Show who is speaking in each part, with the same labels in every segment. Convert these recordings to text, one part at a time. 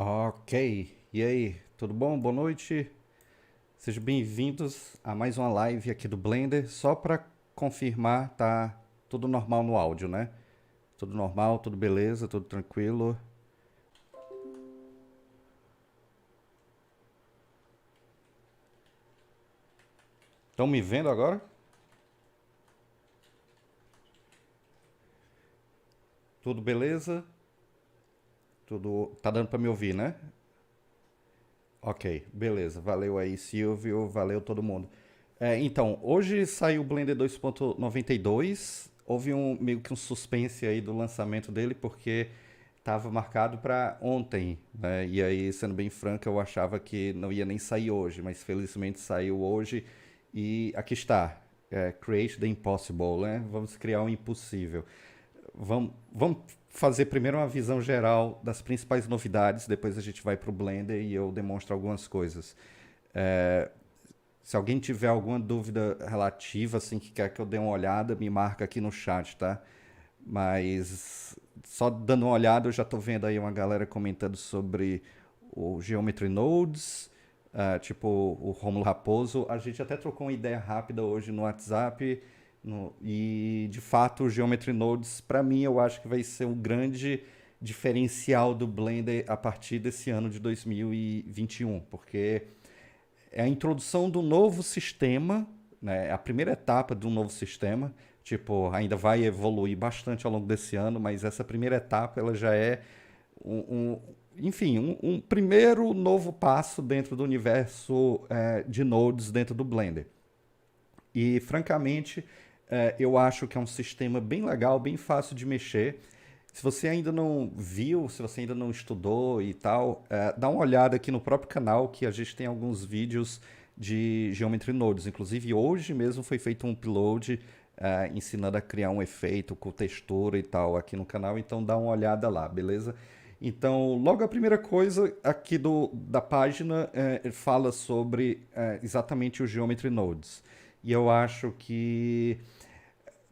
Speaker 1: Ok, e aí, tudo bom? Boa noite. Sejam bem-vindos a mais uma live aqui do Blender. Só para confirmar, tá tudo normal no áudio, né? Tudo normal, tudo beleza, tudo tranquilo. Estão me vendo agora? Tudo beleza? Tudo tá dando para me ouvir, né? Ok, beleza. Valeu aí, Silvio. Valeu todo mundo. Então, hoje saiu o Blender 2.92. Houve meio que um suspense aí do lançamento dele, porque estava marcado para ontem, né? E aí, sendo bem franco, eu achava que não ia nem sair hoje, mas felizmente saiu hoje. E aqui está. Create the Impossible, né? Vamos criar o impossível. Vamos fazer primeiro uma visão geral das principais novidades, depois a gente vai para o Blender e eu demonstro algumas coisas. É, Se alguém tiver alguma dúvida relativa, assim, que quer que eu dê uma olhada, me marca aqui no chat, tá? Mas só dando uma olhada, eu já estou vendo aí uma galera comentando sobre o Geometry Nodes, tipo o Romulo Raposo. A gente até trocou uma ideia rápida hoje no WhatsApp. E de fato, o Geometry Nodes, para mim, eu acho que vai ser um grande diferencial do Blender a partir desse ano de 2021, porque é a introdução do novo sistema, né? É a primeira etapa de um novo sistema. Tipo, ainda vai evoluir bastante ao longo desse ano, mas essa primeira etapa ela já é um, enfim, um primeiro novo passo dentro do universo de nodes dentro do Blender. E, francamente, eu acho que é um sistema bem legal, bem fácil de mexer. Se você ainda não viu, se você ainda não estudou e tal, dá uma olhada aqui no próprio canal que a gente tem alguns vídeos de Geometry Nodes. Inclusive, hoje mesmo foi feito um upload ensinando a criar um efeito com textura e tal aqui no canal, então dá uma olhada lá, beleza? Então, logo a primeira coisa aqui da página fala sobre exatamente o Geometry Nodes. E eu acho que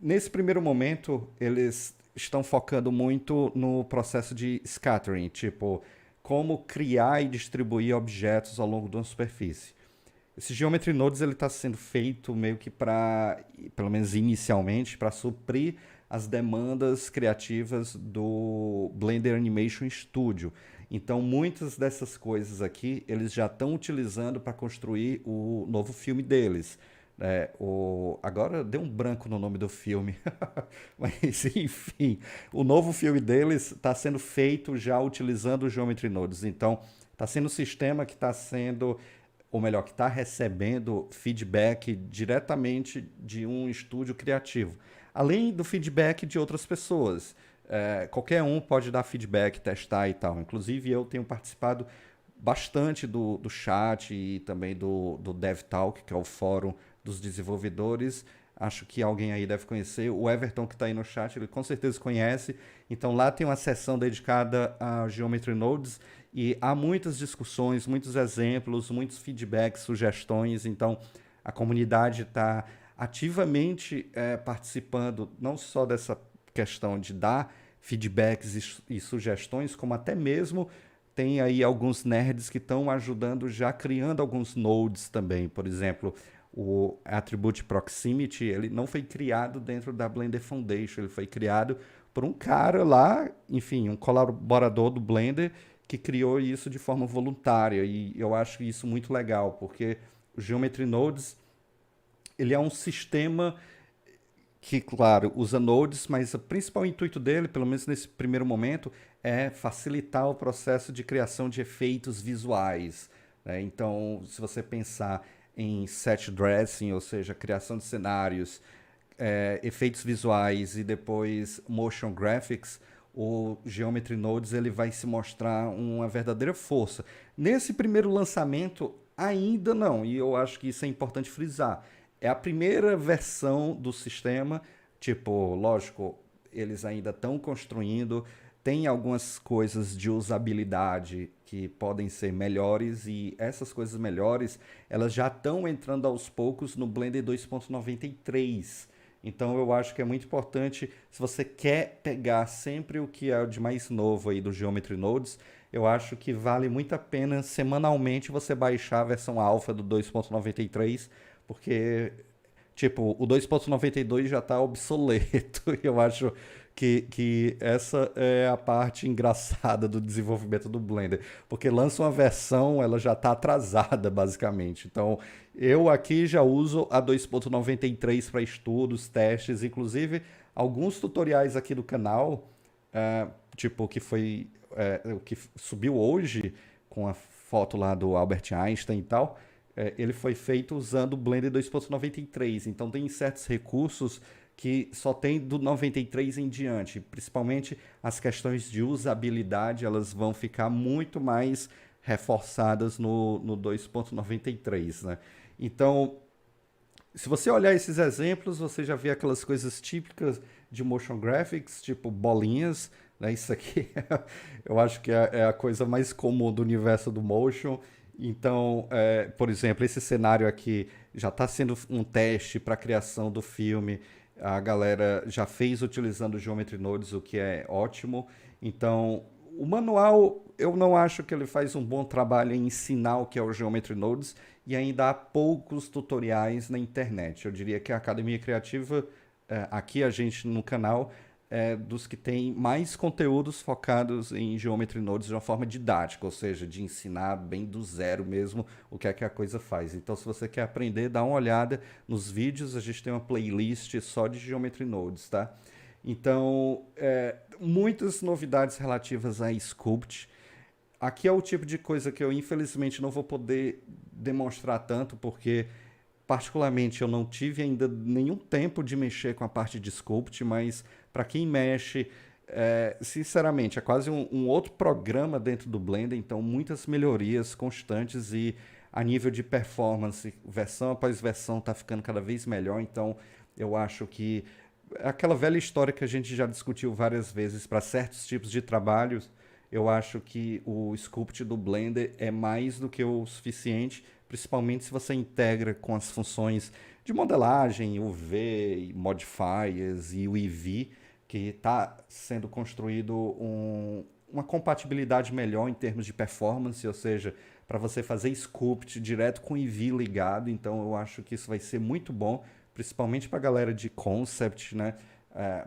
Speaker 1: nesse primeiro momento eles estão focando muito no processo de scattering, tipo como criar e distribuir objetos ao longo de uma superfície. Esse Geometry Nodes ele está sendo feito meio que para, pelo menos inicialmente, para suprir as demandas criativas do Blender Animation Studio. Então, muitas dessas coisas aqui eles já estão utilizando para construir o novo filme deles. Agora deu um branco no nome do filme, mas enfim, o novo filme deles está sendo feito já utilizando o Geometry Nodes. Então, está sendo um sistema que está sendo, ou melhor, que está recebendo feedback diretamente de um estúdio criativo, além do feedback de outras pessoas. Qualquer um pode dar feedback, testar e tal. Inclusive, eu tenho participado bastante do chat e também do DevTalk, que é o fórum dos desenvolvedores. Acho que alguém aí deve conhecer. O Everton, que está aí no chat, ele com certeza conhece. Então lá tem uma seção dedicada a Geometry Nodes e há muitas discussões, muitos exemplos, muitos feedbacks, sugestões. Então a comunidade está ativamente participando não só dessa questão de dar feedbacks e sugestões, como até mesmo tem aí alguns nerds que estão ajudando já criando alguns nodes também. Por exemplo, o Attribute Proximity, ele não foi criado dentro da Blender Foundation, ele foi criado por um cara lá, enfim, um colaborador do Blender que criou isso de forma voluntária. E eu acho isso muito legal, porque o Geometry Nodes, ele é um sistema que, claro, usa nodes, mas o principal intuito dele, pelo menos nesse primeiro momento, é facilitar o processo de criação de efeitos visuais, né? Então, se você pensar em set dressing, ou seja, criação de cenários, efeitos visuais e depois motion graphics, o Geometry Nodes ele vai se mostrar uma verdadeira força. Nesse primeiro lançamento, ainda não, e eu acho que isso é importante frisar. É a primeira versão do sistema, tipo, lógico, eles ainda estão construindo, tem algumas coisas de usabilidade que podem ser melhores e essas coisas melhores, elas já estão entrando aos poucos no Blender 2.93. Então eu acho que é muito importante, se você quer pegar sempre o que é de mais novo aí do Geometry Nodes, eu acho que vale muito a pena semanalmente você baixar a versão alfa do 2.93, porque tipo, o 2.92 já está obsoleto. E eu acho que essa é a parte engraçada do desenvolvimento do Blender. Porque lança uma versão, ela já está atrasada, basicamente. Então, eu aqui já uso a 2.93 para estudos, testes, inclusive alguns tutoriais aqui do canal, tipo, que foi o que subiu hoje com a foto lá do Albert Einstein e tal, ele foi feito usando o Blender 2.93. Então tem certos recursos que só tem do 93 em diante. Principalmente as questões de usabilidade, elas vão ficar muito mais reforçadas no 2.93, né? Então, se você olhar esses exemplos, você já vê aquelas coisas típicas de motion graphics, tipo bolinhas, né? Isso aqui eu acho que é a coisa mais comum do universo do motion. Então, por exemplo, esse cenário aqui já está sendo um teste para a criação do filme. A galera já fez utilizando o Geometry Nodes, o que é ótimo. Então, o manual, eu não acho que ele faz um bom trabalho em ensinar o que é o Geometry Nodes e ainda há poucos tutoriais na internet. Eu diria que a Academia Criativa, aqui a gente no canal, é dos que tem mais conteúdos focados em Geometry Nodes de uma forma didática, ou seja, de ensinar bem do zero mesmo o que é que a coisa faz. Então, se você quer aprender, dá uma olhada nos vídeos, a gente tem uma playlist só de Geometry Nodes, tá? Então, muitas novidades relativas a Sculpt. Aqui é o tipo de coisa que eu, infelizmente, não vou poder demonstrar tanto, porque, particularmente, eu não tive ainda nenhum tempo de mexer com a parte de Sculpt, mas para quem mexe, sinceramente, é quase um outro programa dentro do Blender, então muitas melhorias constantes e a nível de performance, versão após versão, está ficando cada vez melhor, então eu acho que aquela velha história que a gente já discutiu várias vezes para certos tipos de trabalhos, eu acho que o sculpt do Blender é mais do que o suficiente, principalmente se você integra com as funções de modelagem, UV, modifiers e o EV, que está sendo construído uma compatibilidade melhor em termos de performance, ou seja, para você fazer sculpt direto com o EV ligado. Então eu acho que isso vai ser muito bom, principalmente para a galera de concept, né?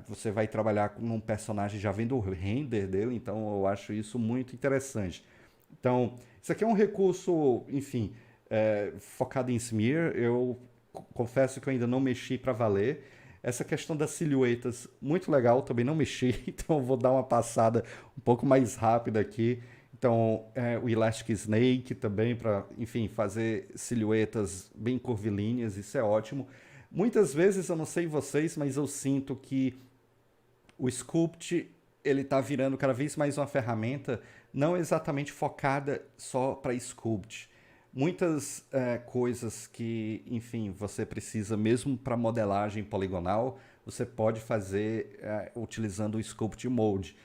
Speaker 1: Você vai trabalhar com um personagem já vendo o render dele, então eu acho isso muito interessante. Então, isso aqui é um recurso, enfim, focado em smear. Eu confesso que eu ainda não mexi para valer. Essa questão das silhuetas, muito legal, também não mexi, então eu vou dar uma passada um pouco mais rápida aqui. Então, o Elastic Snake também para, enfim, fazer silhuetas bem curvilíneas, isso é ótimo. Muitas vezes, eu não sei vocês, mas eu sinto que o Sculpt ele está virando cada vez mais uma ferramenta não exatamente focada só para Sculpt. Muitas coisas que, enfim, você precisa mesmo para modelagem poligonal, você pode fazer utilizando o Sculpt Mode.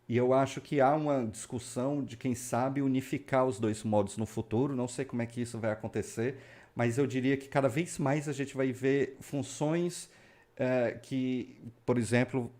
Speaker 1: E eu acho que há uma discussão de quem sabe unificar os dois modos no futuro. Não sei como é que isso vai acontecer, mas eu diria que cada vez mais a gente vai ver funções que, por exemplo,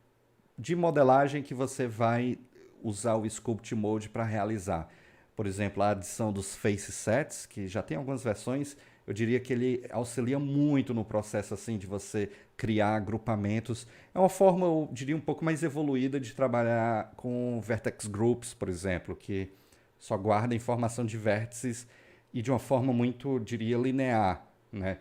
Speaker 1: de modelagem que você vai usar o Sculpt Mode para realizar. Por exemplo, a adição dos Face Sets, que já tem algumas versões, eu diria que ele auxilia muito no processo assim de você criar agrupamentos. É uma forma, eu diria, um pouco mais evoluída de trabalhar com Vertex Groups, por exemplo, que só guarda informação de vértices e de uma forma muito, diria, linear, né?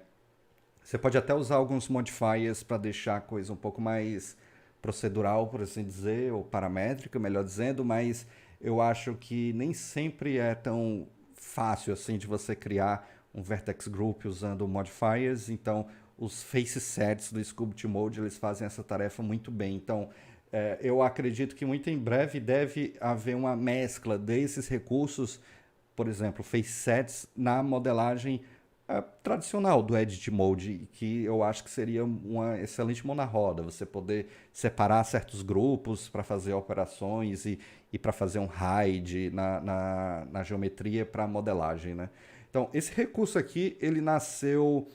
Speaker 1: Você pode até usar alguns modifiers para deixar a coisa um pouco mais procedural, por assim dizer, ou paramétrica, melhor dizendo, mas eu acho que nem sempre é tão fácil assim de você criar um Vertex Group usando modifiers. Então, os Face Sets do Sculpt Mode, eles fazem essa tarefa muito bem. Então, eu acredito que muito em breve deve haver uma mescla desses recursos, por exemplo, Face Sets, na modelagem tradicional do Edit Mode, que eu acho que seria uma excelente mão na roda, você poder separar certos grupos para fazer operações e para fazer um hide na geometria para modelagem, né? Então, esse recurso aqui, ele nasceu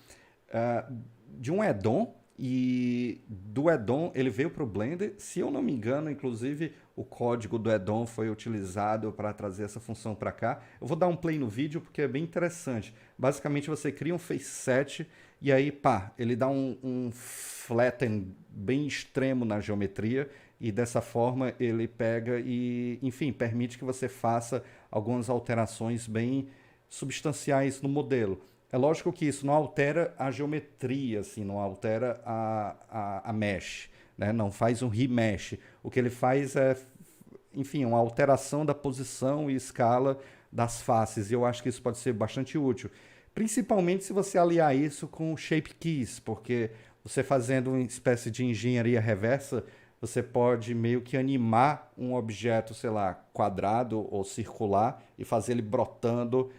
Speaker 1: de um add-on E do add-on, ele veio para o Blender. Se eu não me engano, inclusive, o código do add-on foi utilizado para trazer essa função para cá. Eu vou dar um play no vídeo porque é bem interessante. Basicamente, você cria um face set e aí, pá, ele dá um flatten bem extremo na geometria e dessa forma ele pega e, enfim, permite que você faça algumas alterações bem substanciais no modelo. É lógico que isso não altera a geometria, assim, não altera a mesh, né? Não faz um remesh. O que ele faz é, enfim, uma alteração da posição e escala das faces. E eu acho que isso pode ser bastante útil. Principalmente se você aliar isso com Shape Keys, porque você fazendo uma espécie de engenharia reversa, você pode meio que animar um objeto, sei lá, quadrado ou circular e fazer ele brotando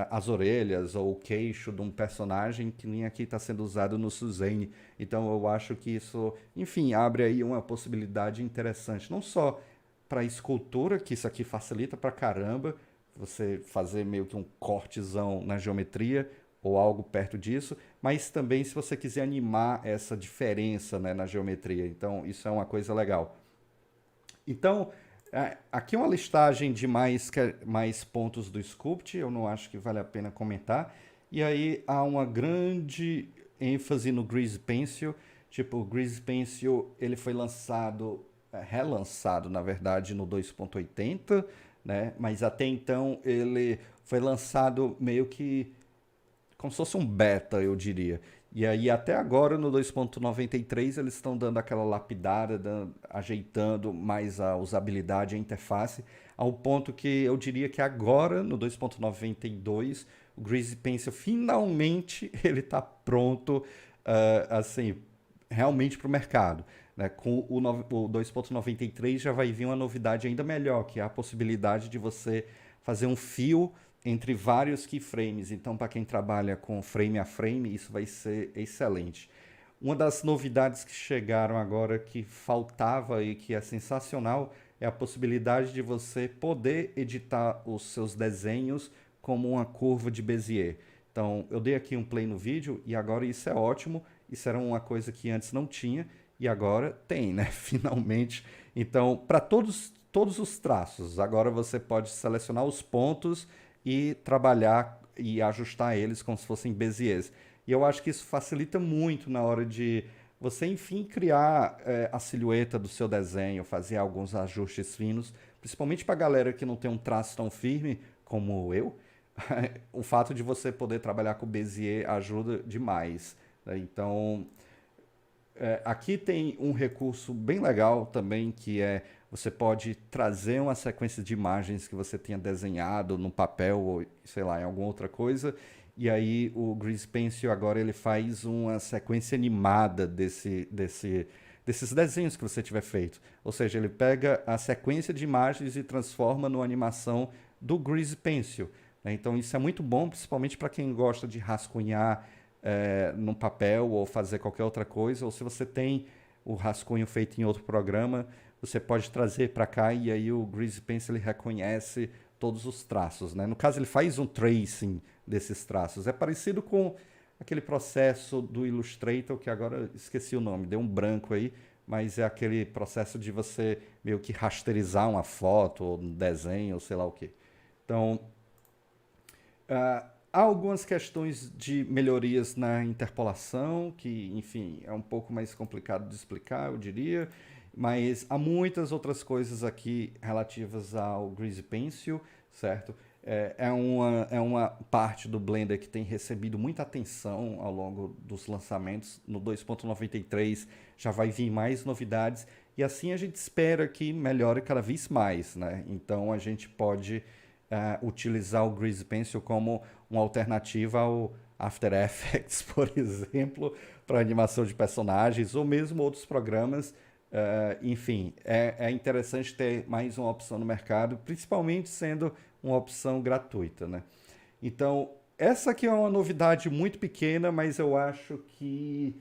Speaker 1: as orelhas ou o queixo de um personagem que nem aqui está sendo usado no Suzane. Então eu acho que isso, enfim, abre aí uma possibilidade interessante. Não só para escultura, que isso aqui facilita pra caramba, você fazer meio que um cortezão na geometria ou algo perto disso, mas também se você quiser animar essa diferença, né, na geometria. Então isso é uma coisa legal. Então, aqui é uma listagem de mais pontos do Sculpt, eu não acho que vale a pena comentar. E aí há uma grande ênfase no Grease Pencil. Tipo, o Grease Pencil ele foi lançado, relançado, na verdade, no 2.80, né? Mas até então ele foi lançado meio que como se fosse um beta, eu diria. E aí até agora no 2.93 eles estão dando aquela lapidada, ajeitando mais a usabilidade, a interface, ao ponto que eu diria que agora no 2.92 o Grease Pencil finalmente ele está pronto, assim, realmente para o mercado. Né? Com o 2.93 já vai vir uma novidade ainda melhor, que é a possibilidade de você fazer um fio entre vários keyframes. Então, para quem trabalha com frame a frame, isso vai ser excelente. Uma das novidades que chegaram agora que faltava e que é sensacional é a possibilidade de você poder editar os seus desenhos como uma curva de Bezier. Então, eu dei aqui um play no vídeo e agora isso é ótimo. Isso era uma coisa que antes não tinha e agora tem, né? Finalmente. Então, para todos os traços, agora você pode selecionar os pontos e trabalhar e ajustar eles como se fossem Beziers. E eu acho que isso facilita muito na hora de você, enfim, criar a silhueta do seu desenho, fazer alguns ajustes finos, principalmente para a galera que não tem um traço tão firme como eu. O fato de você poder trabalhar com Bezier ajuda demais, né? Então, aqui tem um recurso bem legal também, que é você pode trazer uma sequência de imagens que você tenha desenhado no papel ou, sei lá, em alguma outra coisa, e aí o Grease Pencil agora ele faz uma sequência animada desses desenhos que você tiver feito. Ou seja, ele pega a sequência de imagens e transforma numa animação do Grease Pencil, né? Então isso é muito bom, principalmente para quem gosta de rascunhar no papel ou fazer qualquer outra coisa, ou se você tem o rascunho feito em outro programa, você pode trazer para cá e aí o Grease Pencil ele reconhece todos os traços, né? No caso, ele faz um tracing desses traços. É parecido com aquele processo do Illustrator, que agora esqueci o nome, deu um branco aí, mas é aquele processo de você meio que rasterizar uma foto, ou um desenho, ou sei lá o quê. Então, há algumas questões de melhorias na interpolação, que, enfim, é um pouco mais complicado de explicar, eu diria, mas há muitas outras coisas aqui relativas ao Grease Pencil, certo? É uma parte do Blender que tem recebido muita atenção ao longo dos lançamentos. No 2.93 já vai vir mais novidades e assim a gente espera que melhore cada vez mais, né? Então a gente pode utilizar o Grease Pencil como uma alternativa ao After Effects, por exemplo, para animação de personagens ou mesmo outros programas. Enfim, é interessante ter mais uma opção no mercado, principalmente sendo uma opção gratuita, né? Então, essa aqui é uma novidade muito pequena, mas eu acho que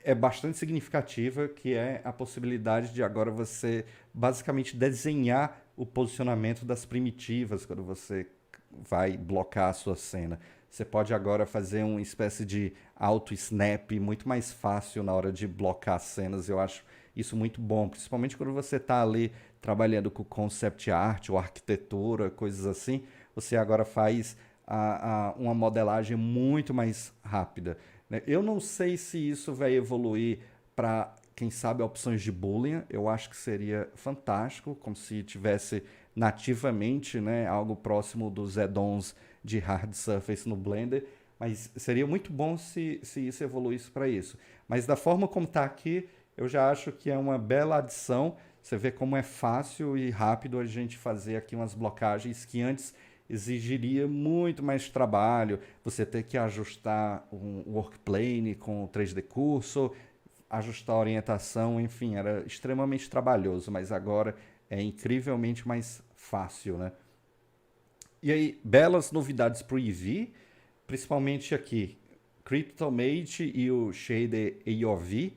Speaker 1: é bastante significativa, que é a possibilidade de agora você basicamente desenhar o posicionamento das primitivas quando você vai blocar a sua cena, Você pode agora fazer uma espécie de auto-snap muito mais fácil na hora de blocar cenas. Eu acho isso muito bom, principalmente quando você está ali trabalhando com concept art ou arquitetura, coisas assim. Você agora faz uma modelagem muito mais rápida, né? Eu não sei se isso vai evoluir para, quem sabe, opções de Boolean. Eu acho que seria fantástico, como se tivesse nativamente, né, algo próximo dos add-ons de hard surface no Blender, mas seria muito bom se isso evoluísse para isso. Mas da forma como está aqui, eu já acho que é uma bela adição. Você vê como é fácil e rápido a gente fazer aqui umas blocagens que antes exigiria muito mais trabalho, você ter que ajustar um workplane com o 3D Cursor, ajustar a orientação, enfim, era extremamente trabalhoso, mas agora é incrivelmente mais fácil, né? E aí, belas novidades para o Eevee, principalmente aqui, CryptoMate e o Shader AOV.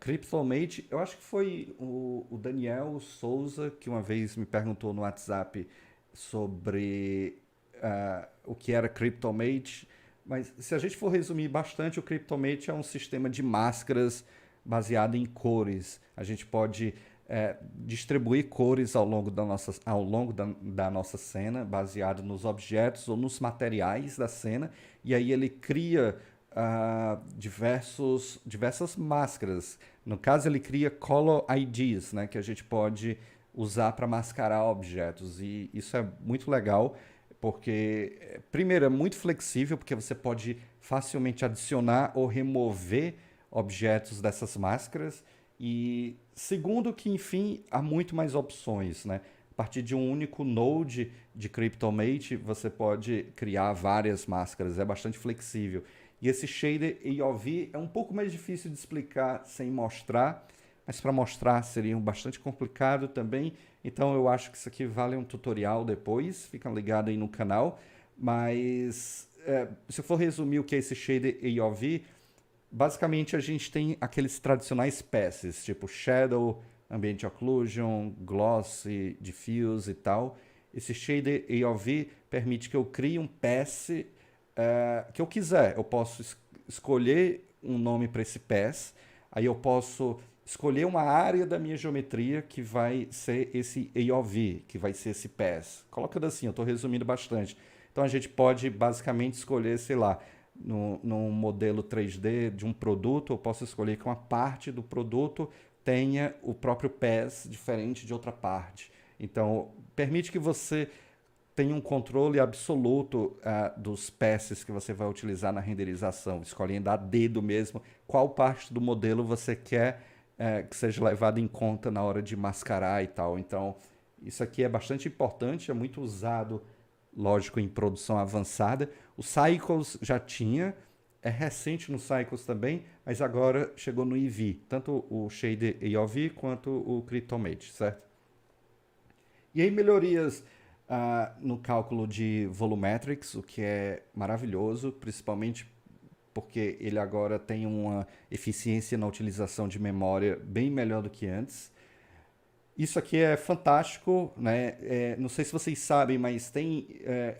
Speaker 1: CryptoMate, eu acho que foi o Daniel Souza que uma vez me perguntou no WhatsApp sobre o que era CryptoMate, mas se a gente for resumir bastante, o CryptoMate é um sistema de máscaras baseado em cores. A gente pode distribuir cores ao longo da nossa cena, baseado nos objetos ou nos materiais da cena, e aí ele cria diversas máscaras. No caso, ele cria Color IDs, né, que a gente pode usar para mascarar objetos, e isso é muito legal, porque, primeiro, é muito flexível, porque você pode facilmente adicionar ou remover objetos dessas máscaras. E segundo que, enfim, há muito mais opções, né? A partir de um único node de CryptoMate, você pode criar várias máscaras, é bastante flexível. E esse shader AOV é um pouco mais difícil de explicar sem mostrar, mas para mostrar seria bastante complicado também. Então eu acho que isso aqui vale um tutorial depois, fica ligado aí no canal. Mas se eu for resumir o que é esse shader AOV, basicamente a gente tem aqueles tradicionais passes, tipo Shadow, Ambient Occlusion, Gloss, Diffuse e tal. Esse shader AOV permite que eu crie um pass que eu quiser. Eu posso escolher um nome para esse pass, aí eu posso escolher uma área da minha geometria que vai ser esse AOV, que vai ser esse pass. Colocando assim, eu estou resumindo bastante. Então a gente pode basicamente escolher, sei lá, no modelo 3D de um produto, eu posso escolher que uma parte do produto tenha o próprio pass diferente de outra parte. Então, permite que você tenha um controle absoluto dos passes que você vai utilizar na renderização, escolhendo a dedo mesmo qual parte do modelo você quer que seja levado em conta na hora de mascarar e tal. Então, isso aqui é bastante importante, é muito usado, lógico, em produção avançada. O Cycles já tinha, é recente no Cycles também, mas agora chegou no Eevee, tanto o Shader AOV quanto o CryptoMate, certo? E aí melhorias no cálculo de volumetrics, o que é maravilhoso, principalmente porque ele agora tem uma eficiência na utilização de memória bem melhor do que antes. Isso aqui é fantástico, né? Não sei se vocês sabem, mas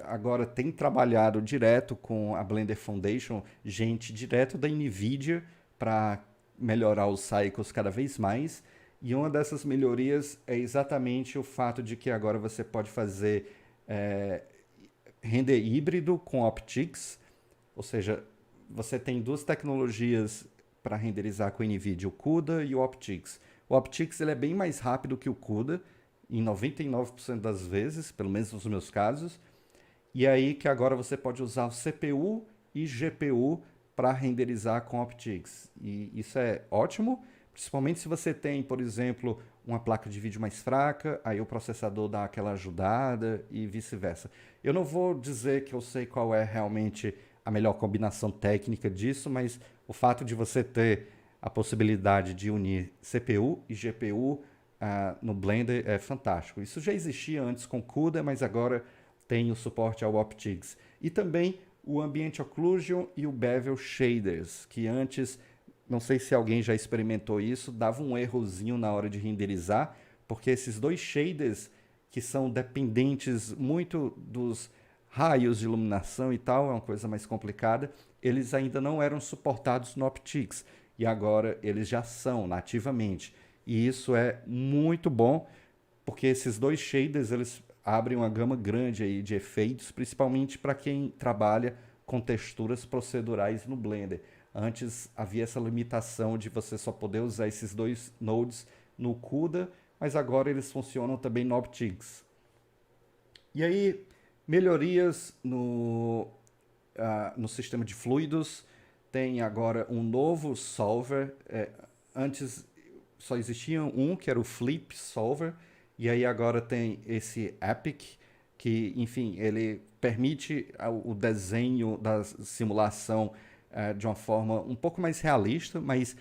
Speaker 1: agora tem trabalhado direto com a Blender Foundation, gente direto da NVIDIA para melhorar os cycles cada vez mais. E uma dessas melhorias é exatamente o fato de que agora você pode fazer render híbrido com OptiX, ou seja, você tem duas tecnologias para renderizar com o NVIDIA, o CUDA e o OptiX. O OptiX ele é bem mais rápido que o CUDA, em 99% das vezes, pelo menos nos meus casos. E aí que agora você pode usar o CPU e GPU para renderizar com OptiX. E isso é ótimo, principalmente se você tem, por exemplo, uma placa de vídeo mais fraca, aí o processador dá aquela ajudada e vice-versa. Eu não vou dizer que eu sei qual é realmente a melhor combinação técnica disso, mas o fato de você ter a possibilidade de unir CPU e GPU no Blender é fantástico. Isso já existia antes com CUDA, mas agora tem o suporte ao OptiX. E também o Ambient Occlusion e o Bevel Shaders, que antes, não sei se alguém já experimentou isso, dava um errozinho na hora de renderizar, porque esses dois shaders que são dependentes muito dos raios de iluminação e tal, é uma coisa mais complicada. Eles ainda não eram suportados no Optix e agora eles já são nativamente. E isso é muito bom, porque esses dois shaders eles abrem uma gama grande aí de efeitos, principalmente para quem trabalha com texturas procedurais no Blender. Antes havia essa limitação de você só poder usar esses dois nodes no CUDA, mas agora eles funcionam também no Optix. E aí, melhorias no sistema de fluidos. Tem agora um novo solver. Antes só existia um, que era o Flip Solver, e aí agora tem esse Epic, que, enfim, ele permite o desenho da simulação de uma forma um pouco mais realista, mas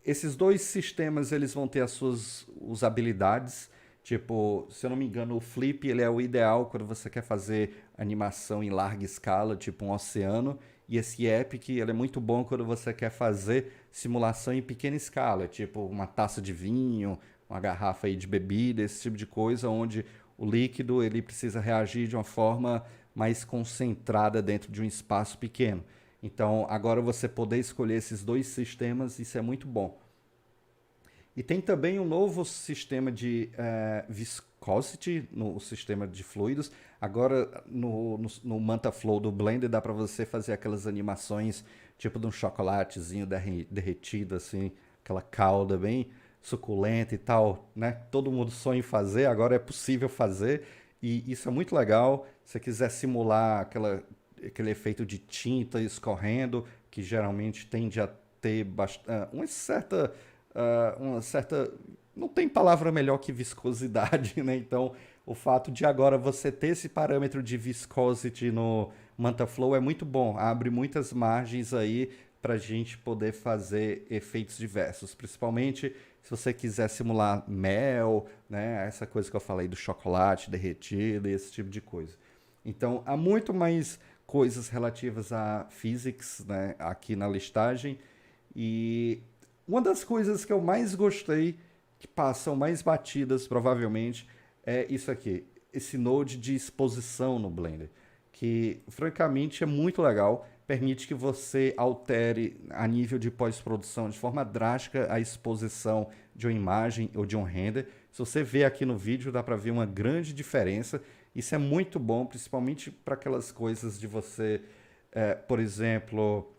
Speaker 1: esses dois sistemas eles vão ter as suas usabilidades. Tipo, se eu não me engano, o Flip ele é o ideal quando você quer fazer animação em larga escala, tipo um oceano. E esse Epic ele é muito bom quando você quer fazer simulação em pequena escala, tipo uma taça de vinho, uma garrafa aí de bebida, esse tipo de coisa, onde o líquido ele precisa reagir de uma forma mais concentrada dentro de um espaço pequeno. Então, agora você poder escolher esses dois sistemas, isso é muito bom. E tem também um novo sistema de viscosity no sistema de fluidos. Agora, no Manta Flow do Blender, dá para você fazer aquelas animações tipo de um chocolatezinho derretido, assim, aquela calda bem suculenta e tal, né? Todo mundo sonha em fazer, agora é possível fazer. E isso é muito legal. Se você quiser simular aquele efeito de tinta escorrendo, que geralmente tende a ter uma certa. Não tem palavra melhor que viscosidade, né? Então, o fato de agora você ter esse parâmetro de viscosity no MantaFlow é muito bom. Abre muitas margens aí para a gente poder fazer efeitos diversos. Principalmente se você quiser simular mel, né? Essa coisa que eu falei do chocolate derretido e esse tipo de coisa. Então, há muito mais coisas relativas a physics, né, aqui na listagem. E uma das coisas que eu mais gostei, que passam mais batidas provavelmente, é isso aqui, esse node de exposição no Blender, que francamente é muito legal, permite que você altere a nível de pós-produção de forma drástica a exposição de uma imagem ou de um render. Se você vê aqui no vídeo, dá para ver uma grande diferença. Isso é muito bom, principalmente para aquelas coisas de você, por exemplo,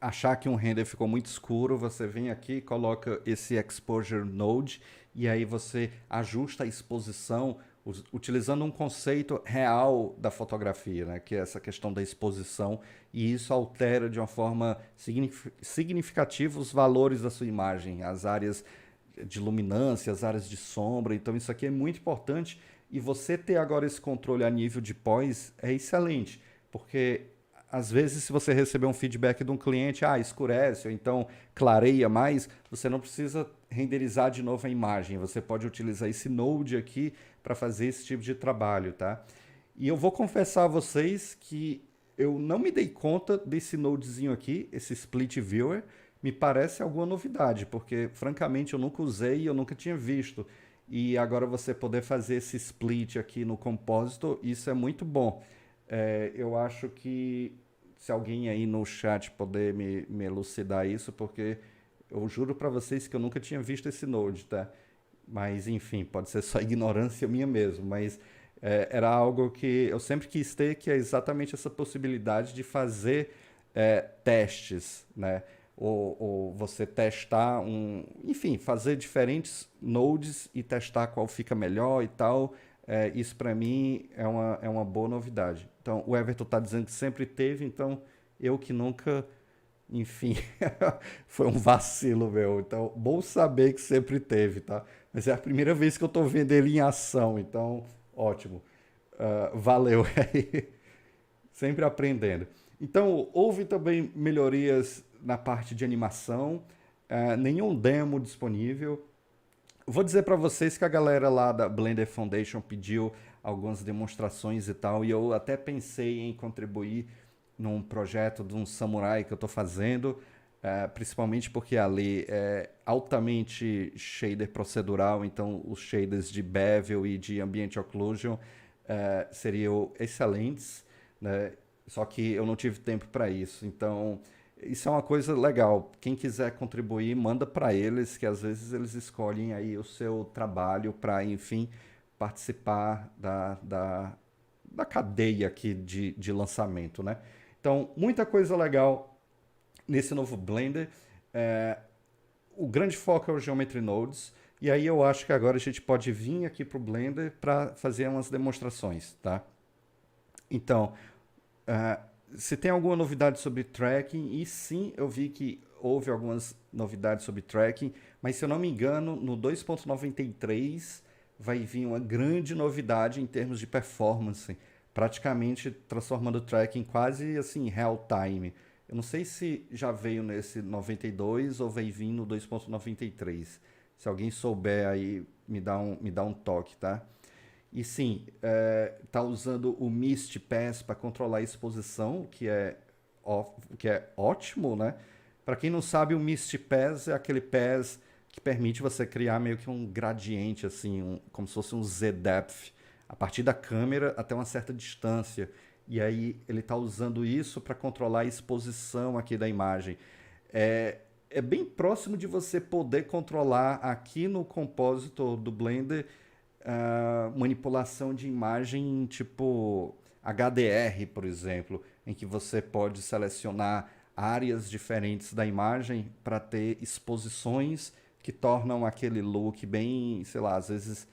Speaker 1: achar que um render ficou muito escuro, você vem aqui, coloca esse Exposure Node e aí você ajusta a exposição utilizando um conceito real da fotografia, né? Que é essa questão da exposição, e isso altera de uma forma significativa os valores da sua imagem, as áreas de luminância, as áreas de sombra. Então isso aqui é muito importante e você ter agora esse controle a nível de pós é excelente, porque às vezes, se você receber um feedback de um cliente, escurece ou então clareia mais, você não precisa renderizar de novo a imagem. Você pode utilizar esse node aqui para fazer esse tipo de trabalho, tá? E eu vou confessar a vocês que eu não me dei conta desse nodezinho aqui, esse Split Viewer. Me parece alguma novidade, porque francamente eu nunca usei e eu nunca tinha visto. E agora você poder fazer esse split aqui no Compositor, isso é muito bom. Eu acho que se alguém aí no chat poder me elucidar isso, porque eu juro para vocês que eu nunca tinha visto esse Node, tá? Mas enfim, pode ser só ignorância minha mesmo, mas era algo que eu sempre quis ter, que é exatamente essa possibilidade de fazer testes, né? Ou você testar enfim, fazer diferentes nodes e testar qual fica melhor e tal. Isso para mim é uma boa novidade. Então, o Everton está dizendo que sempre teve, então eu que nunca, enfim, foi um vacilo meu. Então, bom saber que sempre teve, tá? Mas é a primeira vez que eu estou vendo ele em ação, então, ótimo. Valeu aí, sempre aprendendo. Então, houve também melhorias na parte de animação, nenhum demo disponível. Vou dizer para vocês que a galera lá da Blender Foundation pediu algumas demonstrações e tal, e eu até pensei em contribuir num projeto de um samurai que eu estou fazendo, principalmente porque ali é altamente shader procedural, então os shaders de bevel e de ambient occlusion seriam excelentes, né? Só que eu não tive tempo para isso. Então, isso é uma coisa legal. Quem quiser contribuir, manda para eles, que às vezes eles escolhem aí o seu trabalho para, enfim, participar da cadeia aqui de lançamento, né? Então, muita coisa legal nesse novo Blender. É, o grande foco é o Geometry Nodes. E aí eu acho que agora a gente pode vir aqui para o Blender para fazer umas demonstrações, tá? Então, ah, se tem alguma novidade sobre tracking, e sim, eu vi que houve algumas novidades sobre tracking, mas se eu não me engano, no 2.93 vai vir uma grande novidade em termos de performance, praticamente transformando o tracking quase assim real time. Eu não sei se já veio nesse 92 ou vai vir no 2.93. Se alguém souber aí, me dá um toque, tá? E sim, tá usando o Mist Pass para controlar a exposição, que é ótimo, né? Para quem não sabe, o Mist Pass é aquele pass que permite você criar meio que um gradiente, assim, como se fosse um Z-Depth, a partir da câmera até uma certa distância. E aí ele está usando isso para controlar a exposição aqui da imagem. É bem próximo de você poder controlar aqui no Compositor do Blender manipulação de imagem tipo HDR, por exemplo, em que você pode selecionar áreas diferentes da imagem para ter exposições que tornam aquele look bem, sei lá, às vezes,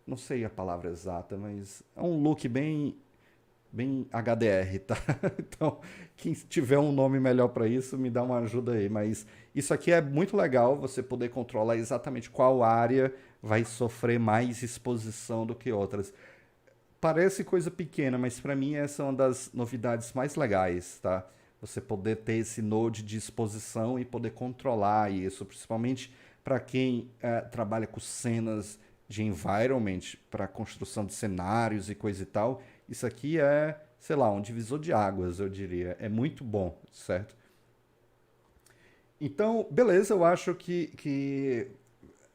Speaker 1: não sei a palavra exata, mas é um look bem HDR, tá? Então, quem tiver um nome melhor para isso, me dá uma ajuda aí. Mas isso aqui é muito legal, você poder controlar exatamente qual área vai sofrer mais exposição do que outras. Parece coisa pequena, mas para mim essa é uma das novidades mais legais, tá? Você poder ter esse node de exposição e poder controlar isso, principalmente para quem trabalha com cenas de environment, para construção de cenários e coisa e tal. Isso aqui é, sei lá, um divisor de águas, eu diria. É muito bom, certo? Então, beleza, eu acho que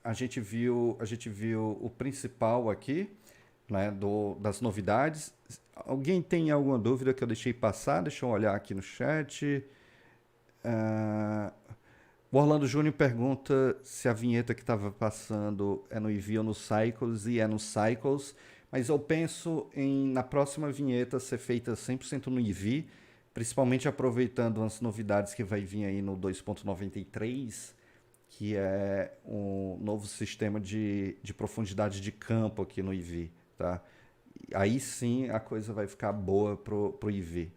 Speaker 1: a gente viu o principal aqui, né, das novidades. Alguém tem alguma dúvida que eu deixei passar? Deixa eu olhar aqui no chat. Ah, o Orlando Júnior pergunta se a vinheta que estava passando é no Eevee ou no Cycles, e é no Cycles, mas eu penso em, na próxima vinheta, ser feita 100% no Eevee, principalmente aproveitando as novidades que vai vir aí no 2.93, que é um novo sistema de profundidade de campo aqui no Eevee, tá? Aí sim a coisa vai ficar boa pro Eevee.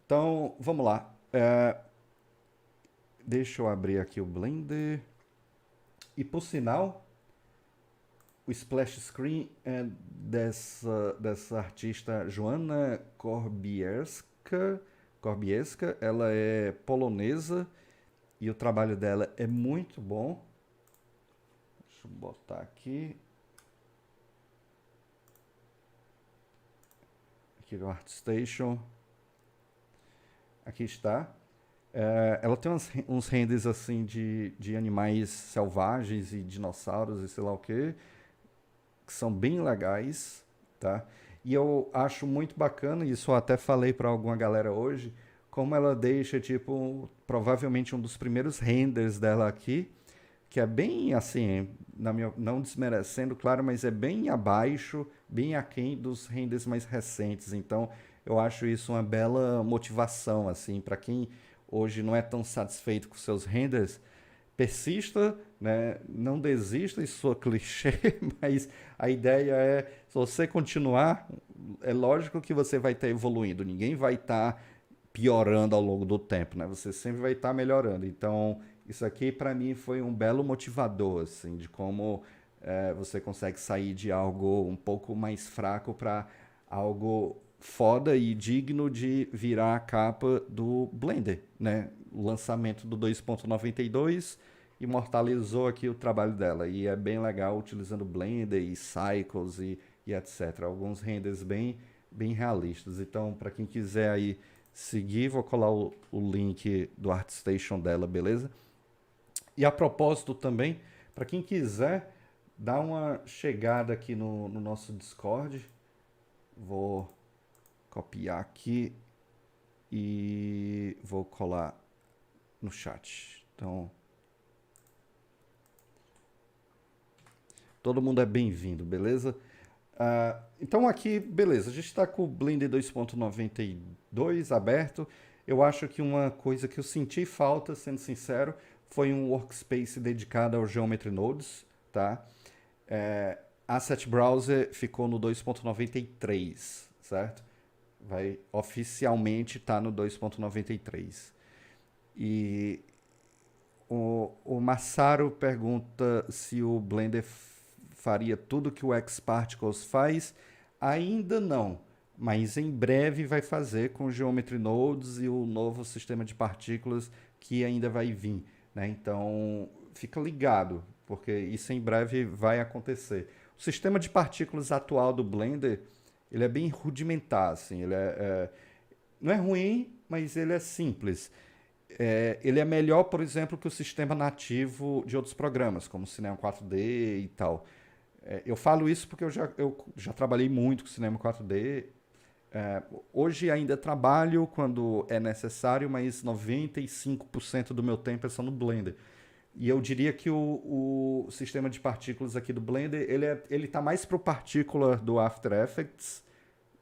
Speaker 1: Então, vamos lá. Deixa eu abrir aqui o Blender. E por sinal, o splash screen é dessa artista Joanna Korbieska. Ela é polonesa e o trabalho dela é muito bom. Deixa eu botar aqui. Aqui no ArtStation. Aqui está. Ela tem uns renders assim de animais selvagens e dinossauros e sei lá o que são bem legais, tá? E eu acho muito bacana, e isso eu até falei para alguma galera hoje, como ela deixa, tipo, provavelmente um dos primeiros renders dela aqui, que é bem assim, não desmerecendo, claro, mas é bem abaixo, bem aquém dos renders mais recentes. Então, eu acho isso uma bela motivação, assim, para quem hoje não é tão satisfeito com seus renders, persista, né? Não desista, isso soa clichê, mas a ideia é, se você continuar, é lógico que você vai estar evoluindo, ninguém vai estar piorando ao longo do tempo, né? Você sempre vai estar melhorando. Então, isso aqui para mim foi um belo motivador, assim, de como você consegue sair de algo um pouco mais fraco para algo foda e digno de virar a capa do Blender, né? O lançamento do 2.92 imortalizou aqui o trabalho dela e é bem legal utilizando Blender e Cycles e etc. Alguns renders bem realistas. Então, para quem quiser aí seguir, vou colar o link do ArtStation dela, beleza? E a propósito também, para quem quiser dá uma chegada aqui no nosso Discord. Vou copiar aqui e vou colar no chat. Então, todo mundo é bem-vindo, beleza? Então aqui, beleza, a gente está com o Blender 2.92 aberto. Eu acho que uma coisa que eu senti falta, sendo sincero, foi um workspace dedicado ao Geometry Nodes, tá? Asset Browser ficou no 2.93, certo? Vai oficialmente estar no 2.93. E o Massaro pergunta se o Blender faria tudo que o Xparticles faz. Ainda não, mas em breve vai fazer com o Geometry Nodes e o novo sistema de partículas que ainda vai vir, né? Então, fica ligado, porque isso em breve vai acontecer. O sistema de partículas atual do Blender, ele é bem rudimentar, assim, não é ruim, mas ele é simples. Ele é melhor, por exemplo, que o sistema nativo de outros programas, como o Cinema 4D e tal. Eu falo isso porque eu já trabalhei muito com cinema 4D. Hoje ainda trabalho quando é necessário, mas 95% do meu tempo é só no Blender. E eu diria que o sistema de partículas aqui do Blender, ele tá mais pro particular do After Effects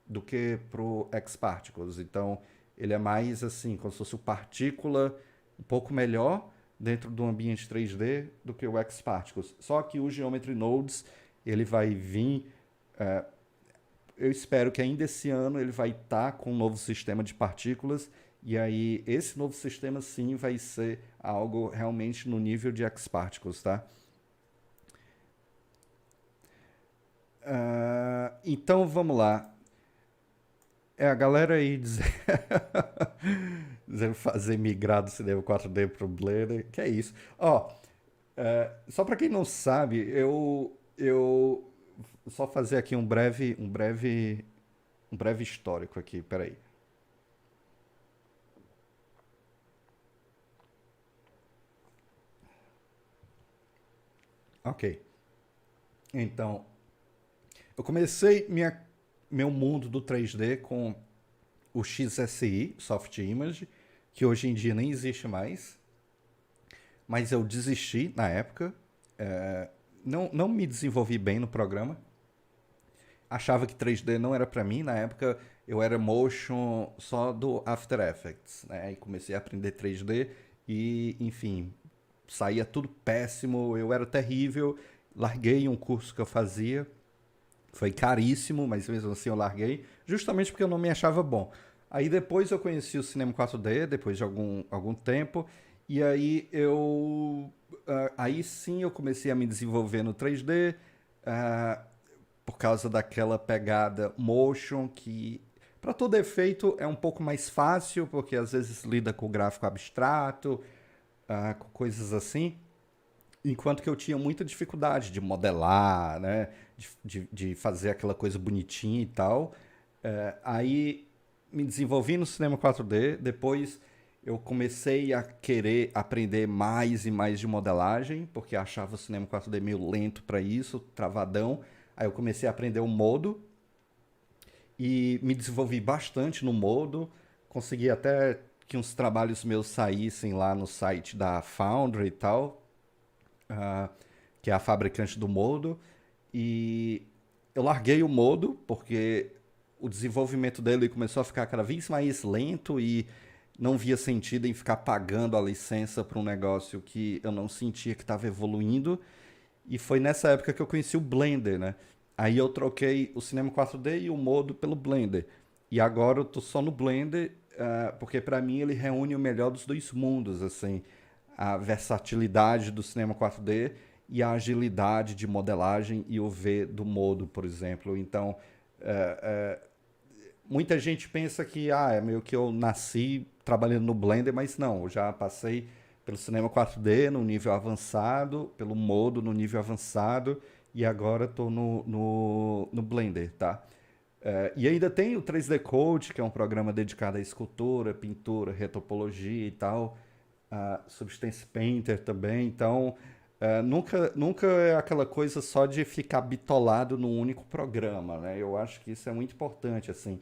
Speaker 1: do que pro Xparticles. Então, ele é mais assim, como se fosse o partícula um pouco melhor dentro do ambiente 3D do que o Xparticles. Só que o Geometry Nodes, ele vai vir, eu espero que ainda esse ano ele vai estar com um novo sistema de partículas, e aí esse novo sistema sim vai ser algo realmente no nível de Xparticles, tá? Então vamos lá. A galera aí dizendo fazer migrar do cinema 4D pro Blender, que é isso. Ó, só para quem não sabe, eu só fazer aqui um breve histórico aqui, peraí. Ok. Então, eu comecei meu mundo do 3D com o XSI, Soft Image, que hoje em dia nem existe mais, mas eu desisti na época. Não me desenvolvi bem no programa. Achava que 3D não era para mim. Na época eu era motion só do After Effects, né? E comecei a aprender 3D e, enfim, saía tudo péssimo. Eu era terrível. Larguei um curso que eu fazia. Foi caríssimo, mas mesmo assim eu larguei, justamente porque eu não me achava bom. Aí depois eu conheci o Cinema 4D, depois de algum tempo, e aí aí sim eu comecei a me desenvolver no 3D, ah, por causa daquela pegada motion que, para todo efeito, é um pouco mais fácil, porque às vezes lida com gráfico abstrato, com coisas assim. Enquanto que eu tinha muita dificuldade de modelar, né? De fazer aquela coisa bonitinha e tal. Aí me desenvolvi no cinema 4D, depois eu comecei a querer aprender mais e mais de modelagem, porque achava o cinema 4D meio lento para isso, travadão. Aí eu comecei a aprender o modo e me desenvolvi bastante no modo, consegui até que uns trabalhos meus saíssem lá no site da Foundry e tal, ah, que é a fabricante do modo, e eu larguei o modo porque o desenvolvimento dele começou a ficar cada vez mais lento e não via sentido em ficar pagando a licença para um negócio que eu não sentia que estava evoluindo. E foi nessa época que eu conheci o Blender, né? Aí eu troquei o Cinema 4D e o modo pelo Blender. E agora eu tô só no Blender, porque para mim ele reúne o melhor dos dois mundos, assim, a versatilidade do Cinema 4D e a agilidade de modelagem e o V do modo, por exemplo. Então, muita gente pensa que é meio que eu nasci trabalhando no Blender, mas não, eu já passei pelo cinema 4D no nível avançado, pelo modo no nível avançado e agora estou no Blender, tá? E ainda tem o 3D Code, que é um programa dedicado à escultura, pintura, retopologia e tal, Substance Painter também. Então, Nunca é aquela coisa só de ficar bitolado num único programa, né? Eu acho que isso é muito importante, assim,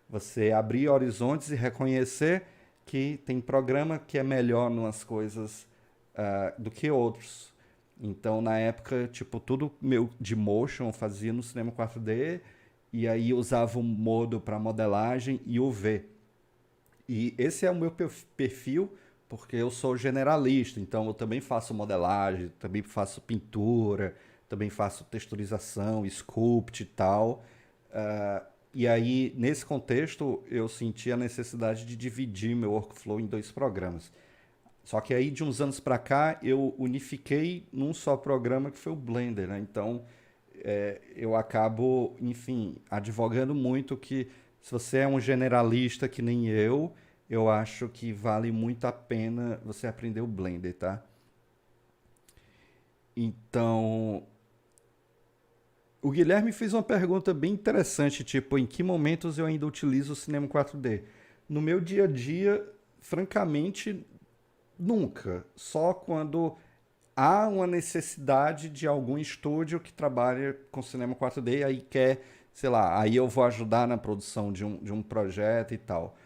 Speaker 1: você abrir horizontes e reconhecer que tem programa que é melhor numas coisas do que outros. Então, na época, tipo, tudo meu de motion eu fazia no cinema 4D e aí usava o modo para modelagem e o V. E esse é o meu perfil, porque eu sou generalista, então eu também faço modelagem, também faço pintura, também faço texturização, sculpt e tal. E aí, nesse contexto, eu senti a necessidade de dividir meu workflow em dois programas. Só que aí, de uns anos para cá, eu unifiquei num só programa que foi o Blender, né? Então, eu acabo, enfim, advogando muito que se você é um generalista que nem eu acho que vale muito a pena você aprender o Blender, tá? Então, o Guilherme fez uma pergunta bem interessante, tipo, em que momentos eu ainda utilizo o cinema 4D? No meu dia a dia, francamente, nunca. Só quando há uma necessidade de algum estúdio que trabalha com cinema 4D e aí quer, sei lá, aí eu vou ajudar na produção de um projeto e tal.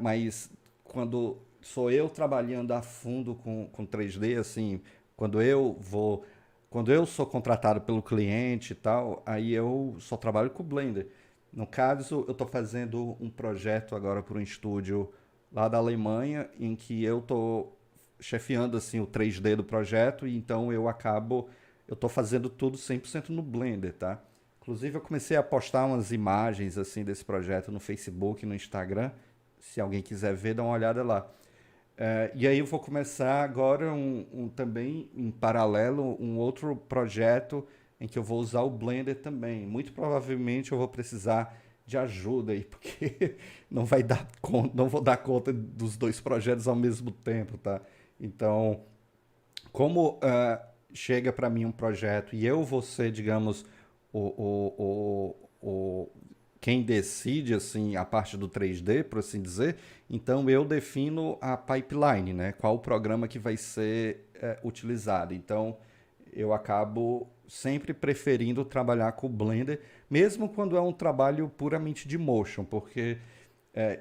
Speaker 1: Mas quando sou eu trabalhando a fundo com 3D, assim, quando eu vou, quando eu sou contratado pelo cliente e tal, aí eu só trabalho com o Blender. No caso, eu estou fazendo um projeto agora para um estúdio lá da Alemanha, em que eu estou chefiando assim o 3D do projeto, e então eu estou fazendo tudo 100% no Blender, tá? Inclusive eu comecei a postar umas imagens assim desse projeto no Facebook, no Instagram. Se alguém quiser ver, dá uma olhada lá. E aí eu vou começar agora também, em paralelo, um outro projeto em que eu vou usar o Blender também. Muito provavelmente eu vou precisar de ajuda aí, porque não vou dar conta dos dois projetos ao mesmo tempo, tá? Então, como chega para mim um projeto e eu vou ser, digamos, quem decide assim a parte do 3D, por assim dizer, então eu defino a pipeline, né? Qual o programa que vai ser utilizado. Então eu acabo sempre preferindo trabalhar com o Blender, mesmo quando é um trabalho puramente de motion, porque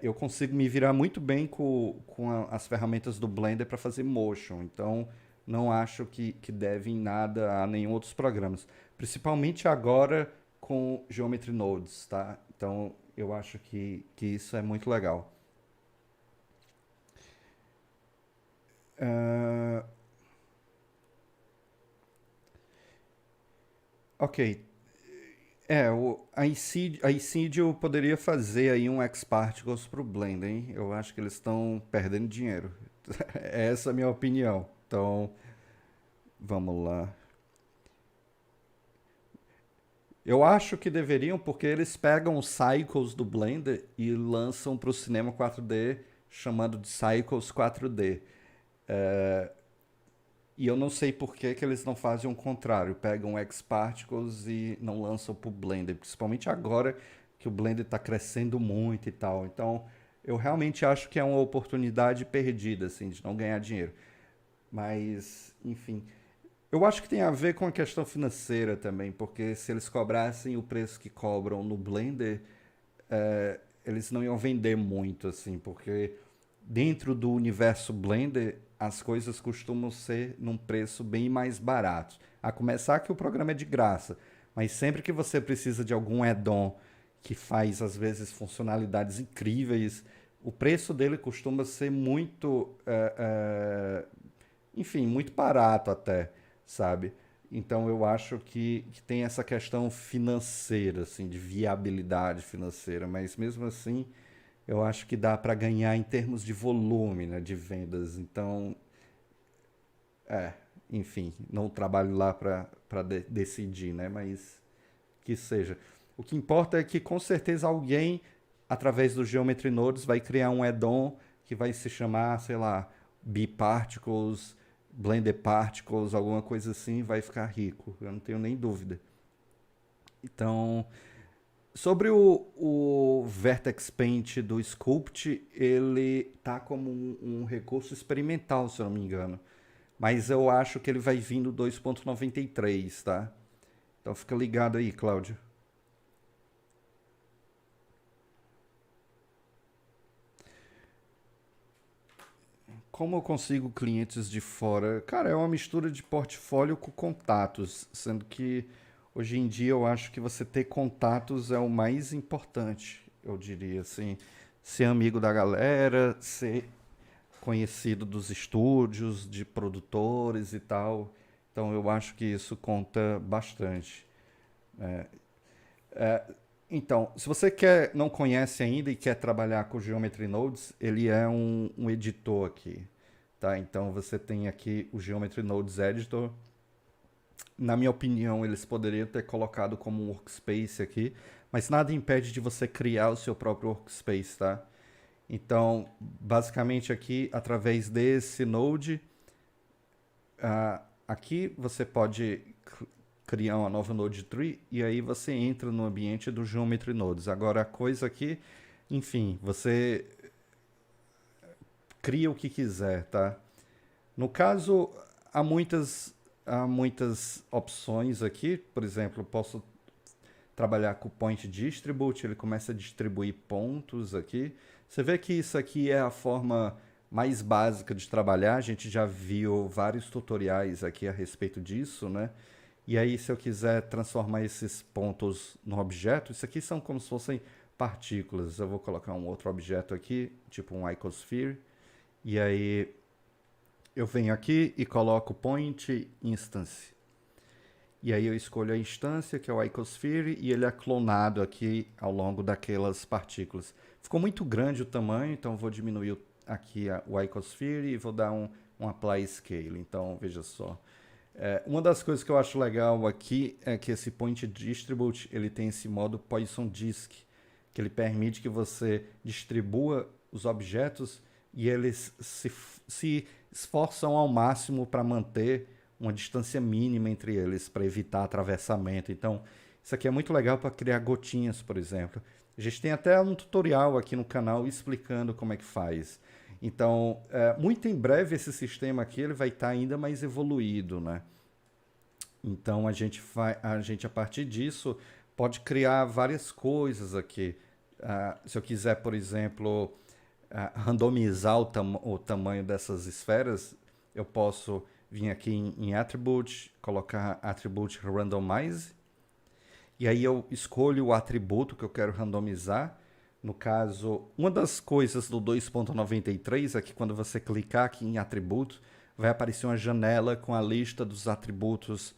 Speaker 1: eu consigo me virar muito bem com as ferramentas do Blender para fazer motion. Então, não acho que deve em nada a nenhum outros programas. Principalmente agora com Geometry Nodes, tá? Então, eu acho que isso é muito legal. Ah, ok. A Incidio poderia fazer aí um X-Particles pro Blender, hein? Eu acho que eles estão perdendo dinheiro. Essa é a minha opinião. Então, vamos lá. Eu acho que deveriam, porque eles pegam os Cycles do Blender e lançam para o cinema 4D, chamando de Cycles 4D. E eu não sei por que eles não fazem o contrário, pegam X-Particles e não lançam para o Blender, principalmente agora que o Blender está crescendo muito e tal. Então, eu realmente acho que é uma oportunidade perdida, assim, de não ganhar dinheiro. Mas, enfim. Eu acho que tem a ver com a questão financeira também, porque se eles cobrassem o preço que cobram no Blender, eles não iam vender muito, assim, porque dentro do universo Blender as coisas costumam ser num preço bem mais barato. A começar que o programa é de graça, mas sempre que você precisa de algum add-on que faz às vezes funcionalidades incríveis, o preço dele costuma ser muito, enfim, muito barato até, sabe? Então eu acho que tem essa questão financeira, assim, de viabilidade financeira, mas mesmo assim eu acho que dá para ganhar em termos de volume, né, de vendas. Então, é, enfim, não trabalho lá para decidir, né, mas que seja. O que importa é que com certeza alguém, através do Geometry Nodes, vai criar um add-on que vai se chamar, sei lá, B-Particles, Blender Particles, alguma coisa assim, vai ficar rico. Eu não tenho nem dúvida. Então, sobre o Vertex Paint do Sculpt, ele tá como um recurso experimental, se eu não me engano. mas eu acho que ele vai vir no 2.93, tá? Então fica ligado aí, Cláudio. Como eu consigo clientes de fora? Cara, é uma mistura de portfólio com contatos, sendo que hoje em dia eu acho que você ter contatos é o mais importante, eu diria assim. Ser amigo da galera, ser conhecido dos estúdios, de produtores e tal. Então eu acho que isso conta bastante. Então, se você não conhece ainda e quer trabalhar com Geometry Nodes, ele é um editor aqui, tá? Então você tem aqui o Geometry Nodes Editor. Na minha opinião, eles poderiam ter colocado como um workspace aqui, mas nada impede de você criar o seu próprio workspace, tá? Então, basicamente aqui, através desse node, aqui você pode criar uma nova node tree e aí você entra no ambiente do Geometry Nodes. Agora a coisa aqui, enfim, você cria o que quiser, tá? No caso, há muitas opções aqui. Por exemplo, posso trabalhar com o Point Distribute, ele começa a distribuir pontos aqui. Você vê que isso aqui é a forma mais básica de trabalhar. A gente já viu vários tutoriais aqui a respeito disso, né? E aí, se eu quiser transformar esses pontos no objeto, isso aqui são como se fossem partículas. Eu vou colocar um outro objeto aqui, tipo um icosphere. E aí, eu venho aqui e coloco point instance. E aí eu escolho a instância, que é o icosphere, e ele é clonado aqui ao longo daquelas partículas. Ficou muito grande o tamanho, então vou diminuir aqui o icosphere e vou dar um apply scale. Então, veja só. Uma das coisas que eu acho legal aqui é que esse point distribute ele tem esse modo Poisson disk, que ele permite que você distribua os objetos e eles se esforçam ao máximo para manter uma distância mínima entre eles, para evitar atravessamento. Então, isso aqui é muito legal para criar gotinhas, por exemplo. A gente tem até um tutorial aqui no canal explicando como é que faz. Então, muito em breve esse sistema aqui ele vai estar ainda mais evoluído, né? Então, a partir disso, pode criar várias coisas aqui. Se eu quiser, por exemplo, randomizar o tamanho dessas esferas, eu posso vir aqui em Attribute, colocar Attribute Randomize, e aí eu escolho o atributo que eu quero randomizar. No caso, uma das coisas do 2.93 é que quando você clicar aqui em atributo, vai aparecer uma janela com a lista dos atributos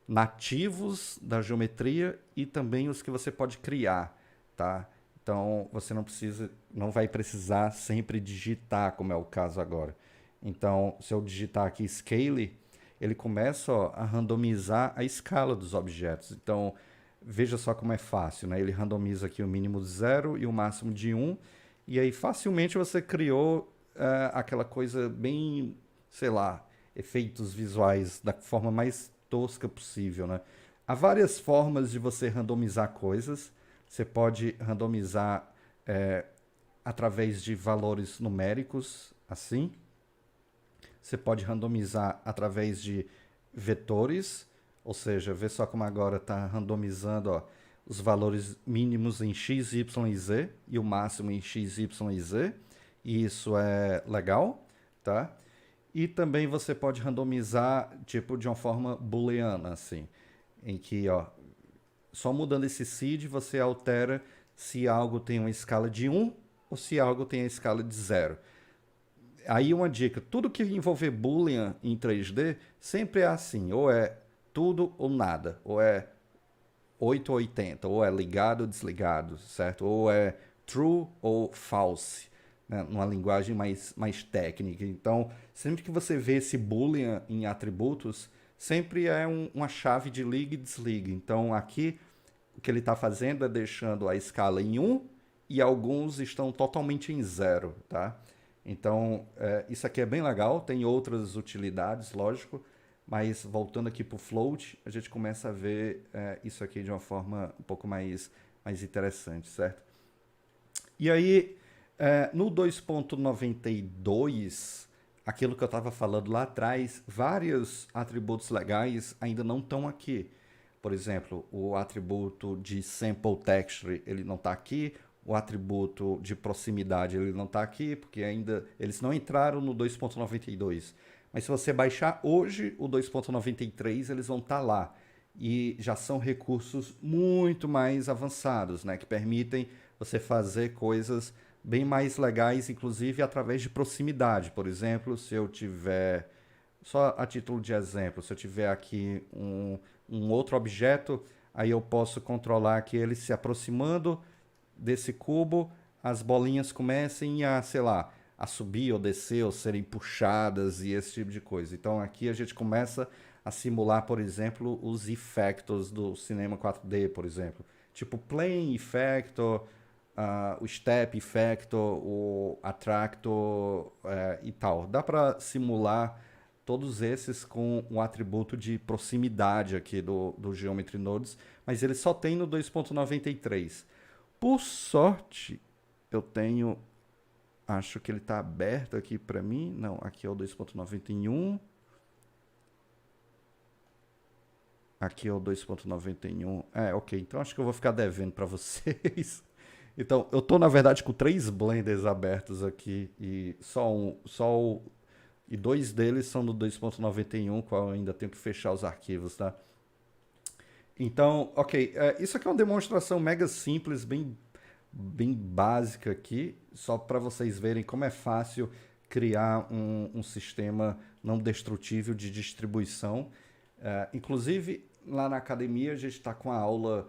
Speaker 1: nativos da geometria e também os que você pode criar, tá? Então, você não vai precisar sempre digitar, como é o caso agora. Então, se eu digitar aqui Scale, ele começa a randomizar a escala dos objetos. Então, veja só como é fácil, né? Ele randomiza aqui o mínimo de 0 e o máximo de 1. E aí, facilmente, você criou aquela coisa bem, sei lá, efeitos visuais da forma mais tosca possível, né? Há várias formas de você randomizar coisas. Você pode randomizar através de valores numéricos, assim. Você pode randomizar através de vetores, ou seja, vê só como agora está randomizando os valores mínimos em x, y e z e o máximo em x, y e z. E isso é legal, tá? E também você pode randomizar tipo de uma forma booleana, assim, em que só mudando esse seed você altera se algo tem uma escala de 1 ou se algo tem a escala de 0. Aí uma dica, tudo que envolver Boolean em 3D sempre é assim, ou é tudo ou nada, ou é 8 ou 80, ou é ligado ou desligado, certo? Ou é true ou false, né? Numa linguagem mais técnica. Então, sempre que você vê esse Boolean em atributos, sempre é uma chave de liga e desliga. Então, aqui, o que ele está fazendo é deixando a escala em 1 e alguns estão totalmente em 0, tá? Então, isso aqui é bem legal, tem outras utilidades, lógico, mas voltando aqui para o float, a gente começa a ver isso aqui de uma forma um pouco mais interessante, certo? E aí, no 2.92, aquilo que eu estava falando lá atrás, vários atributos legais ainda não estão aqui. Por exemplo, o atributo de sample texture, ele não está aqui. O atributo de proximidade, ele não está aqui, porque ainda eles não entraram no 2.92. Mas se você baixar hoje o 2.93, eles vão estar lá. E já são recursos muito mais avançados, né, que permitem você fazer coisas bem mais legais, inclusive através de proximidade. Por exemplo, se eu tiver, só a título de exemplo, se eu tiver aqui um outro objeto, aí eu posso controlar que ele se aproximando desse cubo, as bolinhas comecem a, sei lá, a subir ou descer ou serem puxadas e esse tipo de coisa. Então aqui a gente começa a simular, por exemplo, os effectos do cinema 4D, por exemplo. Tipo plane effector, o step effector, o attractor e tal. Dá para simular todos esses com um atributo de proximidade aqui do Geometry Nodes, mas ele só tem no 2.93. Por sorte, eu tenho, acho que ele está aberto aqui para mim. Não, aqui é o 2.91. Aqui é o 2.91. Ok. Então acho que eu vou ficar devendo para vocês. Então, eu tô na verdade com 3 blenders abertos aqui e e 2 deles são do 2.91, qual eu ainda tenho que fechar os arquivos, tá? Então, ok, isso aqui é uma demonstração mega simples, bem básica aqui, só para vocês verem como é fácil criar um sistema não destrutível de distribuição. Inclusive, lá na academia a gente está com a aula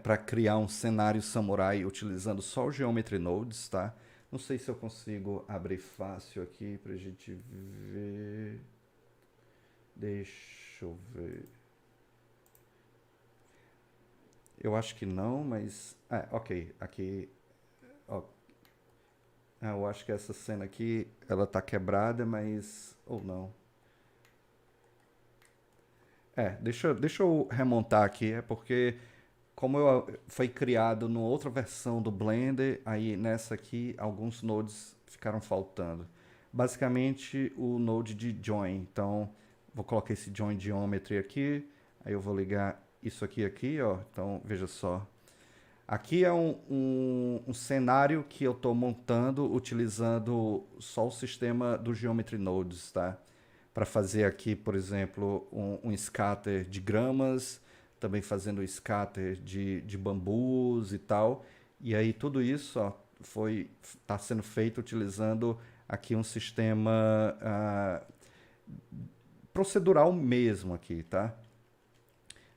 Speaker 1: para criar um cenário samurai utilizando só o Geometry Nodes, tá? Não sei se eu consigo abrir fácil aqui para a gente ver. Deixa eu ver. Eu acho que não, mas... ok. Aqui... Ó, eu acho que essa cena aqui, ela tá quebrada, mas... Ou não. Deixa eu remontar aqui. É porque, como foi criado numa outra versão do Blender, aí nessa aqui, alguns nodes ficaram faltando. Basicamente, o node de Join. Então, vou colocar esse Join Geometry aqui. Aí eu vou ligar isso aqui, ó. Então, veja só. Aqui é um cenário que eu estou montando utilizando só o sistema do Geometry Nodes, tá? Para fazer aqui, por exemplo, um scatter de gramas, também fazendo scatter de bambus e tal. E aí tudo isso está sendo feito utilizando aqui um sistema procedural mesmo aqui, tá?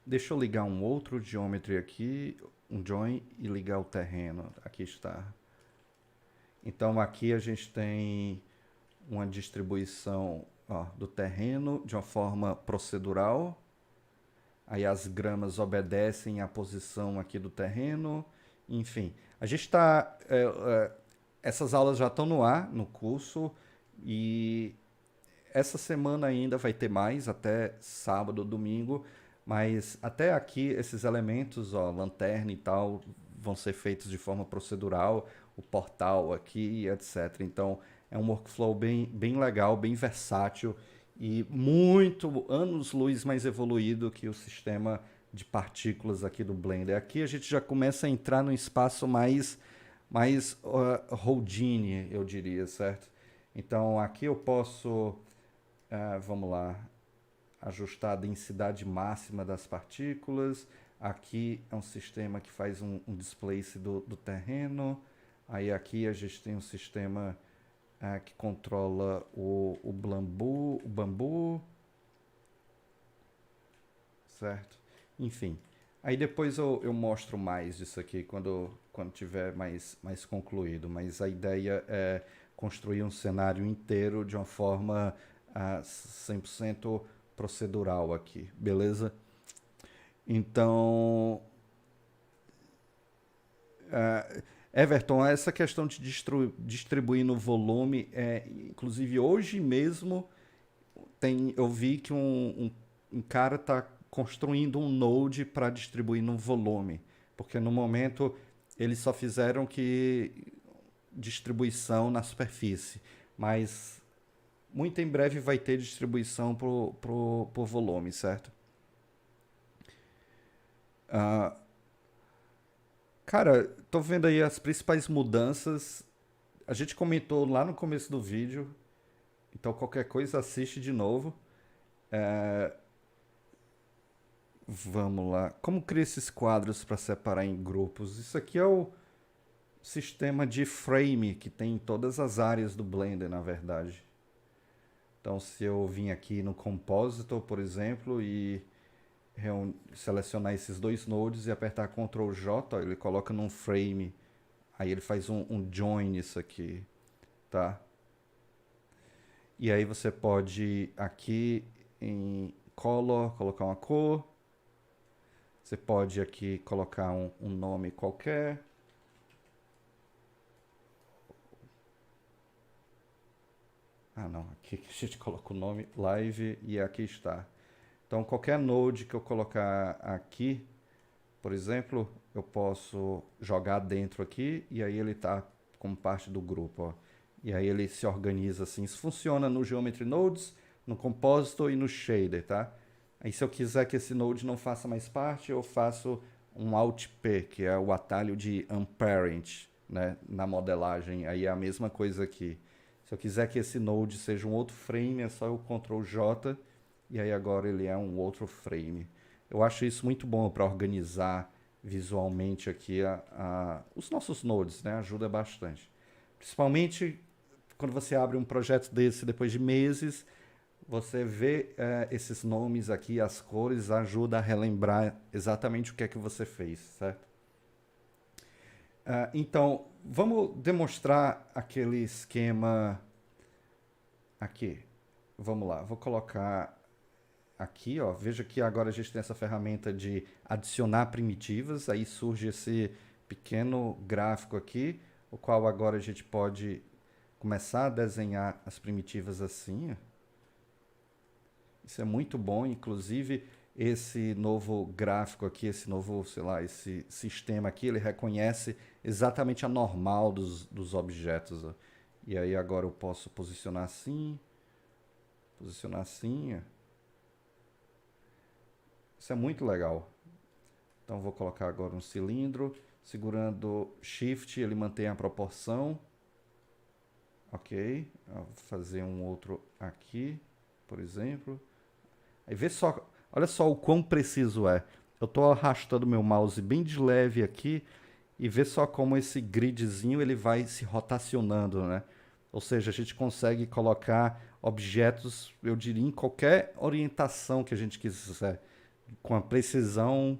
Speaker 1: Deixa eu ligar um outro geometry aqui, um join, e ligar o terreno. Aqui está. Então aqui a gente tem uma distribuição do terreno de uma forma procedural. Aí as gramas obedecem à posição aqui do terreno. Enfim, a gente está... essas aulas já estão no ar, no curso, e essa semana ainda vai ter mais, até sábado, domingo. Mas até aqui, esses elementos, lanterna e tal, vão ser feitos de forma procedural, o portal aqui, etc. Então, é um workflow bem legal, bem versátil e muito anos-luz mais evoluído que o sistema de partículas aqui do Blender. Aqui a gente já começa a entrar num espaço mais Houdini, eu diria, certo? Então, aqui eu posso, vamos lá, ajustar a densidade máxima das partículas. Aqui é um sistema que faz um displace do terreno. Aí aqui a gente tem um sistema que controla o bambu, certo? Enfim, aí depois eu mostro mais disso aqui quando tiver mais concluído, mas a ideia é construir um cenário inteiro de uma forma 100% procedural aqui, beleza? Então, Everton, essa questão de distribuir no volume, inclusive hoje mesmo eu vi que um cara está construindo um node para distribuir no volume, porque no momento eles só fizeram que distribuição na superfície, mas muito em breve vai ter distribuição por volume, certo? Ah, cara, tô vendo aí as principais mudanças. A gente comentou lá no começo do vídeo, então qualquer coisa assiste de novo. Vamos lá. Como criar esses quadros para separar em grupos? Isso aqui é o sistema de frame que tem em todas as áreas do Blender, na verdade. Então, se eu vim aqui no Compositor, por exemplo, e selecionar esses dois nodes e apertar Ctrl J, ó, ele coloca num frame. Aí ele faz um join isso aqui, tá? E aí você pode aqui em Color colocar uma cor. Você pode aqui colocar um nome qualquer. Ah, não. Aqui a gente coloca o nome Live e aqui está. Então, qualquer node que eu colocar aqui, por exemplo, eu posso jogar dentro aqui e aí ele está como parte do grupo, ó. E aí ele se organiza assim. Isso funciona no Geometry Nodes, no Compositor e no Shader, tá? Aí se eu quiser que esse node não faça mais parte, eu faço um Alt P, que é o atalho de Unparent, né, na modelagem. Aí é a mesma coisa aqui. Se eu quiser que esse node seja um outro frame, é só o Ctrl J, e aí agora ele é um outro frame. Eu acho isso muito bom para organizar visualmente aqui os nossos nodes, né? Ajuda bastante. Principalmente quando você abre um projeto desse depois de meses, você vê esses nomes aqui, as cores, ajuda a relembrar exatamente o que é que você fez, certo? Então, vamos demonstrar aquele esquema aqui. Vamos lá, vou colocar aqui, ó. Veja que agora a gente tem essa ferramenta de adicionar primitivas, aí surge esse pequeno gráfico aqui, o qual agora a gente pode começar a desenhar as primitivas assim, ó. Isso é muito bom, inclusive esse novo gráfico aqui, esse novo, sei lá, esse sistema aqui, ele reconhece exatamente a normal dos objetos, ó. E aí agora eu posso posicionar assim, ó. Isso é muito legal. Então vou colocar agora um cilindro, segurando Shift, ele mantém a proporção. Ok, vou fazer um outro aqui, por exemplo. Aí vê só, olha só o quão preciso é. Eu estou arrastando meu mouse bem de leve aqui e vê só como esse gridzinho ele vai se rotacionando, né? Ou seja, a gente consegue colocar objetos, eu diria, em qualquer orientação que a gente quiser, com a precisão.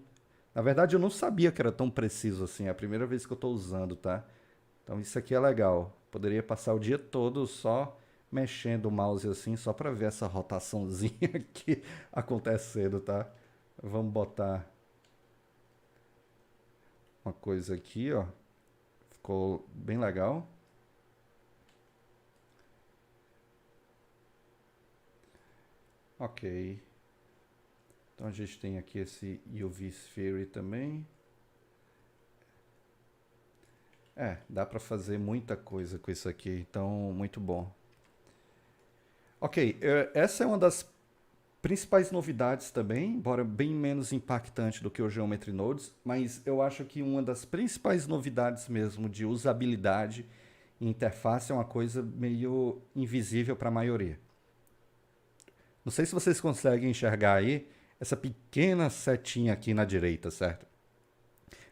Speaker 1: Na verdade, eu não sabia que era tão preciso assim. É a primeira vez que eu estou usando, tá? Então isso aqui é legal. Poderia passar o dia todo só mexendo o mouse assim, só para ver essa rotaçãozinha aqui acontecendo, tá? Vamos botar uma coisa aqui, ó. Ficou bem legal. Ok. Então a gente tem aqui esse UV Sphere também. Dá para fazer muita coisa com isso aqui, então muito bom. Ok, essa é uma das principais novidades também, embora bem menos impactante do que o Geometry Nodes, mas eu acho que uma das principais novidades mesmo de usabilidade e interface é uma coisa meio invisível para a maioria. Não sei se vocês conseguem enxergar aí essa pequena setinha aqui na direita, certo?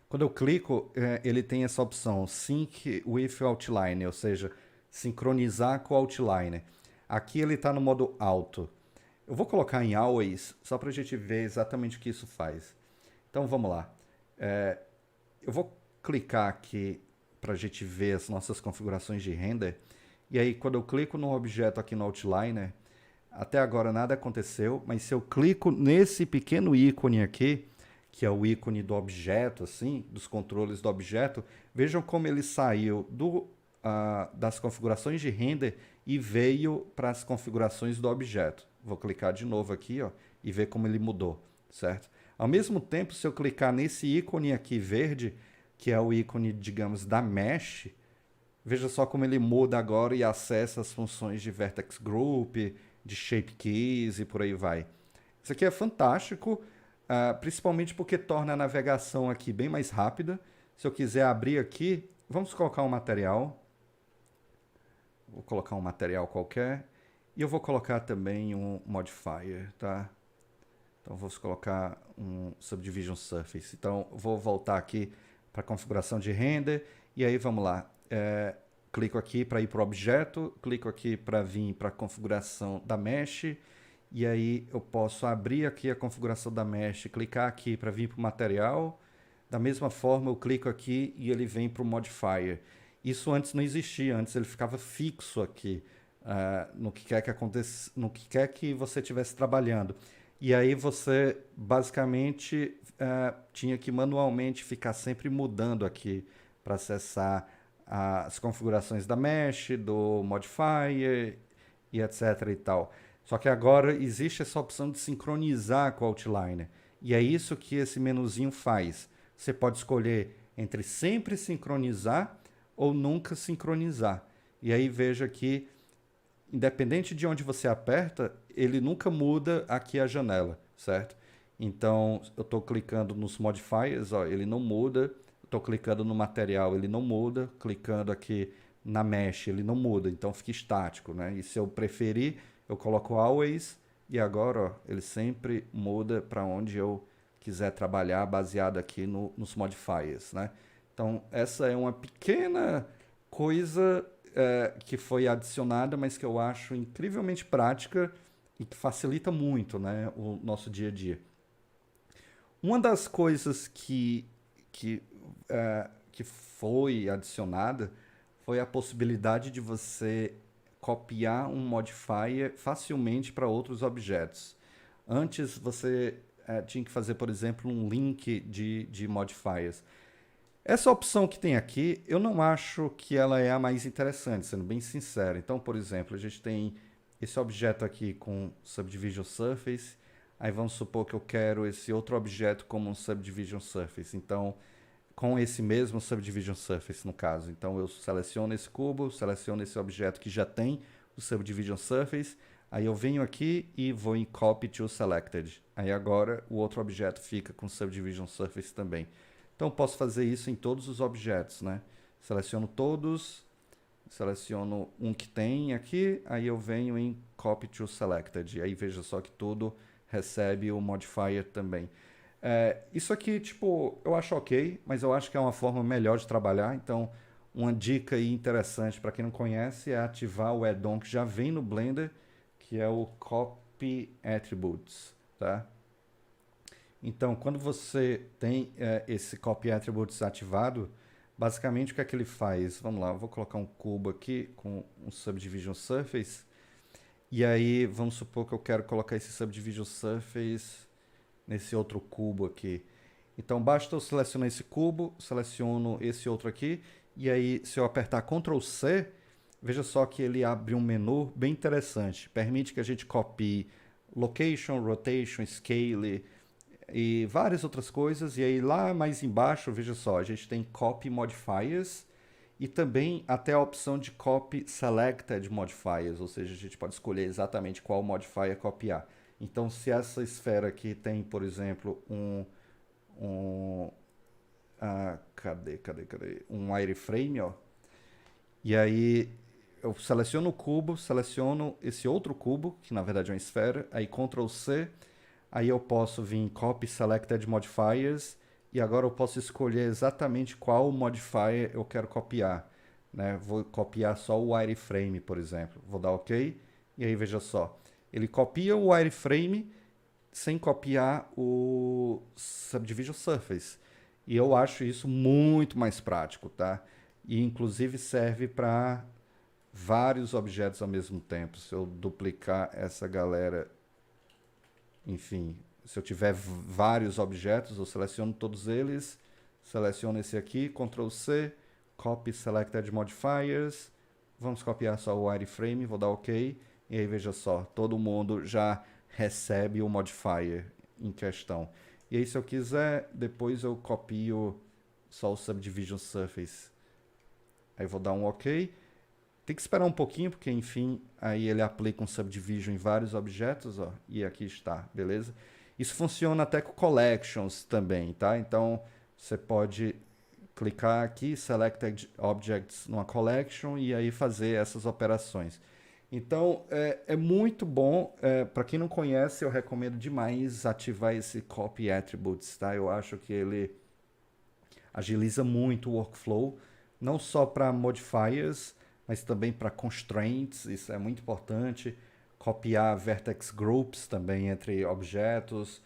Speaker 1: Quando eu clico, ele tem essa opção Sync with Outline, ou seja, sincronizar com o Outliner. Aqui ele está no modo alto. Eu vou colocar em Always, só para a gente ver exatamente o que isso faz. Então vamos lá. Eu vou clicar aqui para a gente ver as nossas configurações de render. E aí quando eu clico no objeto aqui no Outliner, até agora nada aconteceu, mas se eu clico nesse pequeno ícone aqui, que é o ícone do objeto, assim, dos controles do objeto, vejam como ele saiu das configurações de render e veio para as configurações do objeto. Vou clicar de novo aqui, ó, e ver como ele mudou, certo? Ao mesmo tempo, se eu clicar nesse ícone aqui verde, que é o ícone, digamos, da mesh, Veja só como ele muda agora e acessa as funções de Vertex Group, de Shape Keys e por aí vai. Isso aqui é fantástico, principalmente porque torna a navegação aqui bem mais rápida. Se eu quiser abrir aqui, vamos colocar um material. Vou colocar um material qualquer. E eu vou colocar também um modifier, tá? Então vou colocar um Subdivision Surface. Então vou voltar aqui para a configuração de render. E aí vamos lá. Clico aqui para ir para o objeto. Clico aqui para vir para a configuração da mesh. E aí eu posso abrir aqui a configuração da mesh. Clicar aqui para vir para o material. Da mesma forma eu clico aqui e ele vem para o modifier. Isso antes não existia. Antes ele ficava fixo aqui. No que quer que aconteça, no que quer que você estivesse trabalhando. E aí você basicamente tinha que manualmente ficar sempre mudando aqui para acessar as configurações da mesh, do modifier e etc e tal. Só que agora existe essa opção de sincronizar com o Outliner. E é isso que esse menuzinho faz. Você pode escolher entre sempre sincronizar ou nunca sincronizar. E aí veja que independente de onde você aperta, ele nunca muda aqui a janela, certo? Então, eu estou clicando nos modifiers, ó, ele não muda. Estou clicando no material, ele não muda. Clicando aqui na mesh, ele não muda. Então, fica estático, né? E se eu preferir, eu coloco always. E agora, ó, ele sempre muda para onde eu quiser trabalhar, baseado aqui nos modifiers, né? Então, essa é uma pequena coisa que foi adicionada, mas que eu acho incrivelmente prática e que facilita muito, né, o nosso dia a dia. Uma das coisas que foi adicionada foi a possibilidade de você copiar um modifier facilmente para outros objetos. Antes você tinha que fazer, por exemplo, um link de modifiers. Essa opção que tem aqui, eu não acho que ela é a mais interessante, sendo bem sincero. Então, por exemplo, a gente tem esse objeto aqui com Subdivision Surface. Aí vamos supor que eu quero esse outro objeto como um Subdivision Surface. Então, com esse mesmo Subdivision Surface, no caso. Então, eu seleciono esse cubo, seleciono esse objeto que já tem o Subdivision Surface. Aí eu venho aqui e vou em Copy to Selected. Aí agora o outro objeto fica com Subdivision Surface também. Então, eu posso fazer isso em todos os objetos, né? Seleciono todos, seleciono um que tem aqui, aí eu venho em Copy to Selected. Aí veja só que tudo recebe o modifier também. Isso aqui, tipo, eu acho ok, mas eu acho que é uma forma melhor de trabalhar. Então, uma dica aí interessante para quem não conhece é ativar o add-on que já vem no Blender, que é o Copy Attributes, tá? Então, quando você tem esse Copy Attributes ativado, basicamente o que é que ele faz? Vamos lá, eu vou colocar um cubo aqui com um Subdivision Surface. E aí, vamos supor que eu quero colocar esse Subdivision Surface nesse outro cubo aqui. Então, basta eu selecionar esse cubo, seleciono esse outro aqui. E aí, se eu apertar Ctrl C, veja só que ele abre um menu bem interessante. Permite que a gente copie Location, Rotation, Scale e várias outras coisas. E aí lá mais embaixo, veja só, a gente tem Copy Modifiers e também até a opção de Copy Selected Modifiers, ou seja, a gente pode escolher exatamente qual modifier copiar. Então, se essa esfera aqui tem, por exemplo, um wireframe, ó, e aí eu seleciono o cubo, seleciono esse outro cubo, que na verdade é uma esfera, aí Ctrl C. Aí eu posso vir em Copy Selected Modifiers e agora eu posso escolher exatamente qual modifier eu quero copiar, né? Vou copiar só o wireframe, por exemplo. Vou dar OK e aí veja só. Ele copia o wireframe sem copiar o Subdivision Surface. E eu acho isso muito mais prático, tá? E inclusive serve para vários objetos ao mesmo tempo. Se eu duplicar essa galera, enfim, se eu tiver vários objetos, eu seleciono todos eles, seleciono esse aqui, Ctrl C, Copy Selected Modifiers, vamos copiar só o wireframe, vou dar OK, e aí veja só, todo mundo já recebe o modifier em questão. E aí se eu quiser, depois eu copio só o Subdivision Surface. Aí vou dar um OK. Tem que esperar um pouquinho, porque enfim, aí ele aplica um subdivision em vários objetos, ó, e aqui está, beleza? Isso funciona até com collections também, tá? Então, você pode clicar aqui, Select Objects numa collection e aí fazer essas operações. Então, é muito bom. Para quem não conhece, eu recomendo demais ativar esse Copy Attributes, tá? Eu acho que ele agiliza muito o workflow, não só para modifiers, mas também para constraints, isso é muito importante. Copiar vertex groups também entre objetos,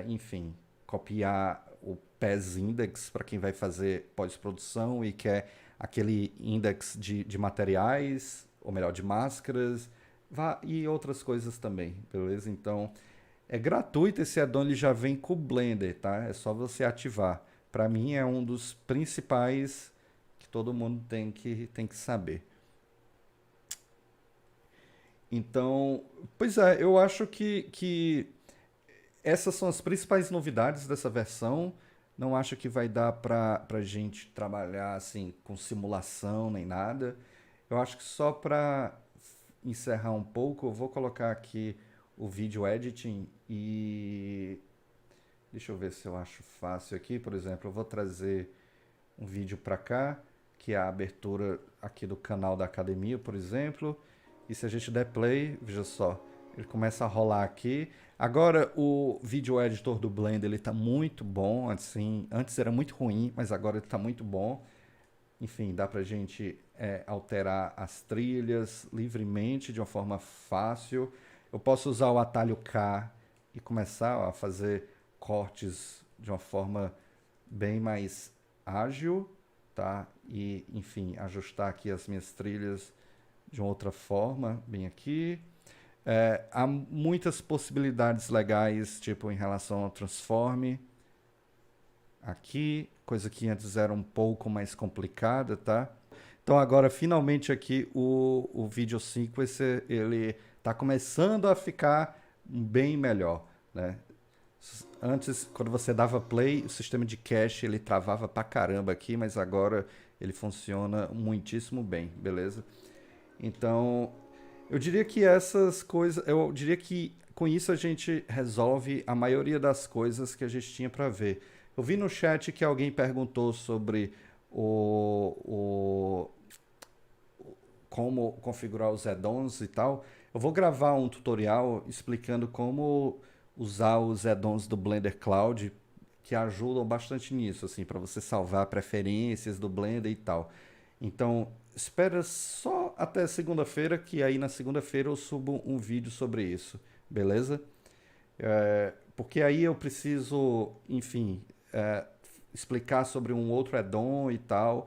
Speaker 1: enfim, copiar o PES index para quem vai fazer pós-produção e quer aquele index de materiais, ou melhor, de máscaras, e outras coisas também, beleza? Então, é gratuito, esse addon ele já vem com o Blender, tá? É só você ativar. Para mim é um dos principais que todo mundo tem que saber. Então, pois é, eu acho que essas são as principais novidades dessa versão. Não acho que vai dar para gente trabalhar assim com simulação nem nada. Eu acho que só para encerrar um pouco, eu vou colocar aqui o vídeo editing e deixa eu ver se eu acho fácil aqui. Por exemplo, eu vou trazer um vídeo para cá, que é a abertura aqui do canal da academia, por exemplo. E se a gente der play, veja só, ele começa a rolar aqui. Agora o vídeo editor do Blender ele está muito bom, assim, antes era muito ruim, mas agora ele está muito bom. Enfim, dá pra gente alterar as trilhas livremente, de uma forma fácil. Eu posso usar o atalho K e começar ó, a fazer cortes de uma forma bem mais ágil, tá? E, enfim, ajustar aqui as minhas trilhas de uma outra forma, bem aqui. Há muitas possibilidades legais, tipo em relação ao transform. Aqui, coisa que antes era um pouco mais complicada, tá? Então agora, finalmente aqui, o Video Sequencer, ele está começando a ficar bem melhor, né? Antes, quando você dava play, o sistema de cache ele travava pra caramba aqui, mas agora ele funciona muitíssimo bem, beleza? Então, eu diria que essas coisas, eu diria que com isso a gente resolve a maioria das coisas que a gente tinha para ver. Eu vi no chat que alguém perguntou sobre o como configurar os add-ons e tal. Eu vou gravar um tutorial explicando como usar os add-ons do Blender Cloud, que ajudam bastante nisso, assim, para você salvar preferências do Blender e tal. Então, espera só até segunda-feira, que aí na segunda-feira eu subo um vídeo sobre isso, beleza? Porque aí eu preciso, enfim, explicar sobre um outro add-on e tal.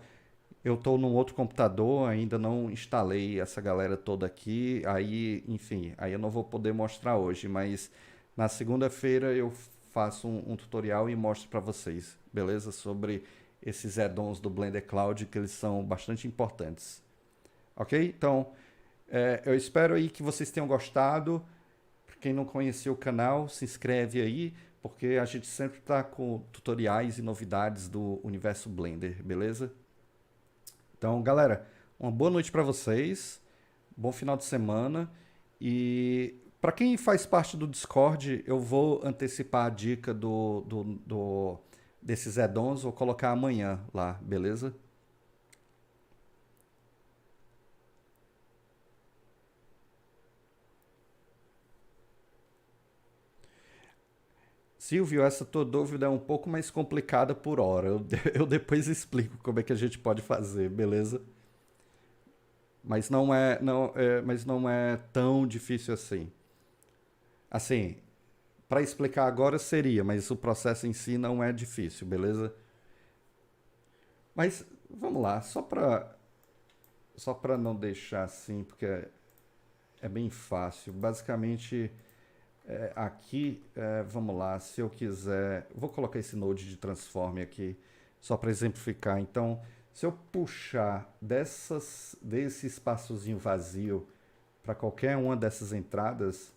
Speaker 1: Eu estou num outro computador, ainda não instalei essa galera toda aqui, aí, enfim, aí eu não vou poder mostrar hoje, mas na segunda-feira eu faço um tutorial e mostro para vocês, beleza? Sobre esses add-ons do Blender Cloud, que eles são bastante importantes. Ok? Então, eu espero aí que vocês tenham gostado. Para quem não conheceu o canal, se inscreve aí, porque a gente sempre está com tutoriais e novidades do universo Blender, beleza? Então, galera, uma boa noite para vocês, bom final de semana e para quem faz parte do Discord, eu vou antecipar a dica desses add-ons, vou colocar amanhã lá, beleza? Silvio, essa tua dúvida é um pouco mais complicada por hora. Eu depois explico como é que a gente pode fazer, beleza? Mas não é tão difícil assim. Assim, para explicar agora seria, mas o processo em si não é difícil, beleza? Mas vamos lá, só para não deixar assim, porque é bem fácil. Basicamente, aqui, vamos lá, se eu quiser, vou colocar esse node de transform aqui, só para exemplificar. Então, se eu puxar desse espaçozinho vazio para qualquer uma dessas entradas,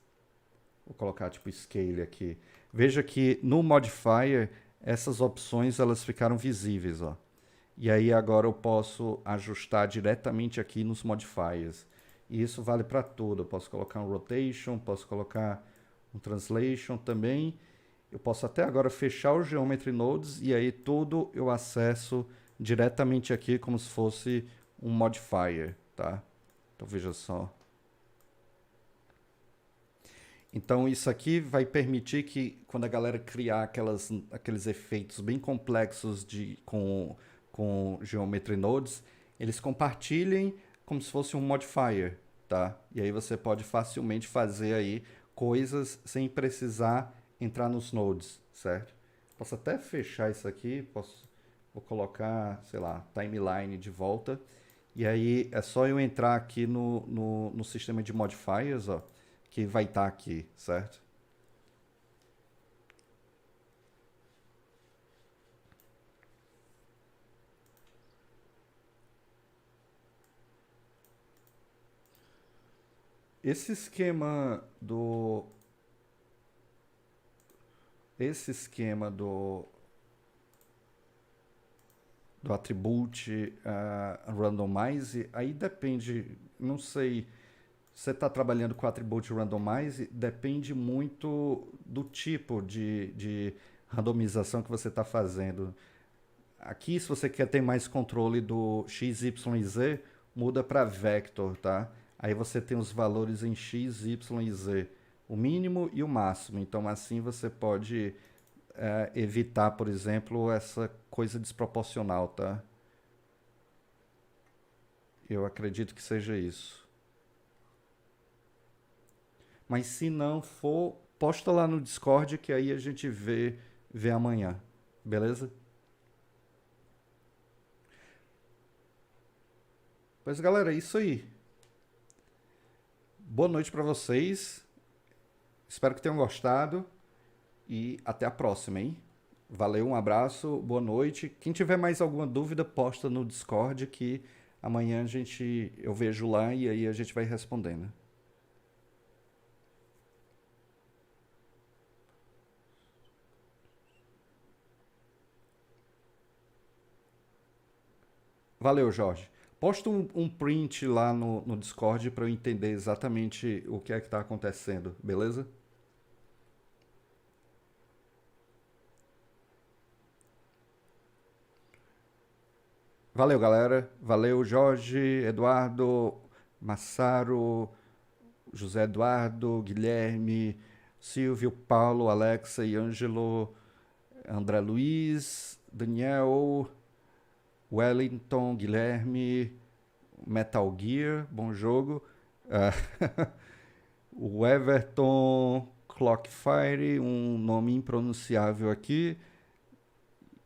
Speaker 1: vou colocar tipo scale aqui. Veja que no modifier essas opções elas ficaram visíveis, ó. E aí agora eu posso ajustar diretamente aqui nos modifiers. E isso vale para tudo. Eu posso colocar um rotation, posso colocar um translation também. Eu posso até agora fechar o Geometry Nodes e aí tudo eu acesso diretamente aqui como se fosse um modifier, tá? Então veja só. Então isso aqui vai permitir que quando a galera criar aqueles efeitos bem complexos com Geometry Nodes, eles compartilhem como se fosse um modifier, tá? E aí você pode facilmente fazer aí coisas sem precisar entrar nos nodes, certo? Posso até fechar isso aqui, vou colocar, sei lá, timeline de volta. E aí é só eu entrar aqui no sistema de modifiers, ó, que vai estar aqui, certo? Esse esquema do esse esquema do attribute randomize, aí depende, não sei, você está trabalhando com attribute randomize, depende muito do tipo de randomização que você está fazendo. Aqui, se você quer ter mais controle do x, y e z, muda para vector, tá? Aí você tem os valores em x, y e z, o mínimo e o máximo. Então, assim você pode evitar, por exemplo, essa coisa desproporcional, tá? Eu acredito que seja isso. Mas se não for, posta lá no Discord que aí a gente vê amanhã. Beleza? Pois galera, é isso aí. Boa noite para vocês. Espero que tenham gostado e até a próxima, hein? Valeu, um abraço, boa noite. Quem tiver mais alguma dúvida, posta no Discord que amanhã eu vejo lá e aí a gente vai respondendo. Valeu, Jorge. Posta um print lá no Discord para eu entender exatamente o que é que está acontecendo, beleza? Valeu, galera. Valeu, Jorge, Eduardo, Massaro, José Eduardo, Guilherme, Silvio, Paulo, Alexa e Ângelo, André Luiz, Daniel, Wellington, Guilherme, Metal Gear, bom jogo. O Everton, Clockfire, um nome impronunciável aqui.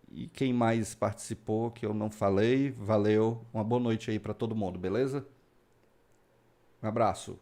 Speaker 1: E quem mais participou que eu não falei, valeu. Uma boa noite aí para todo mundo, beleza? Um abraço.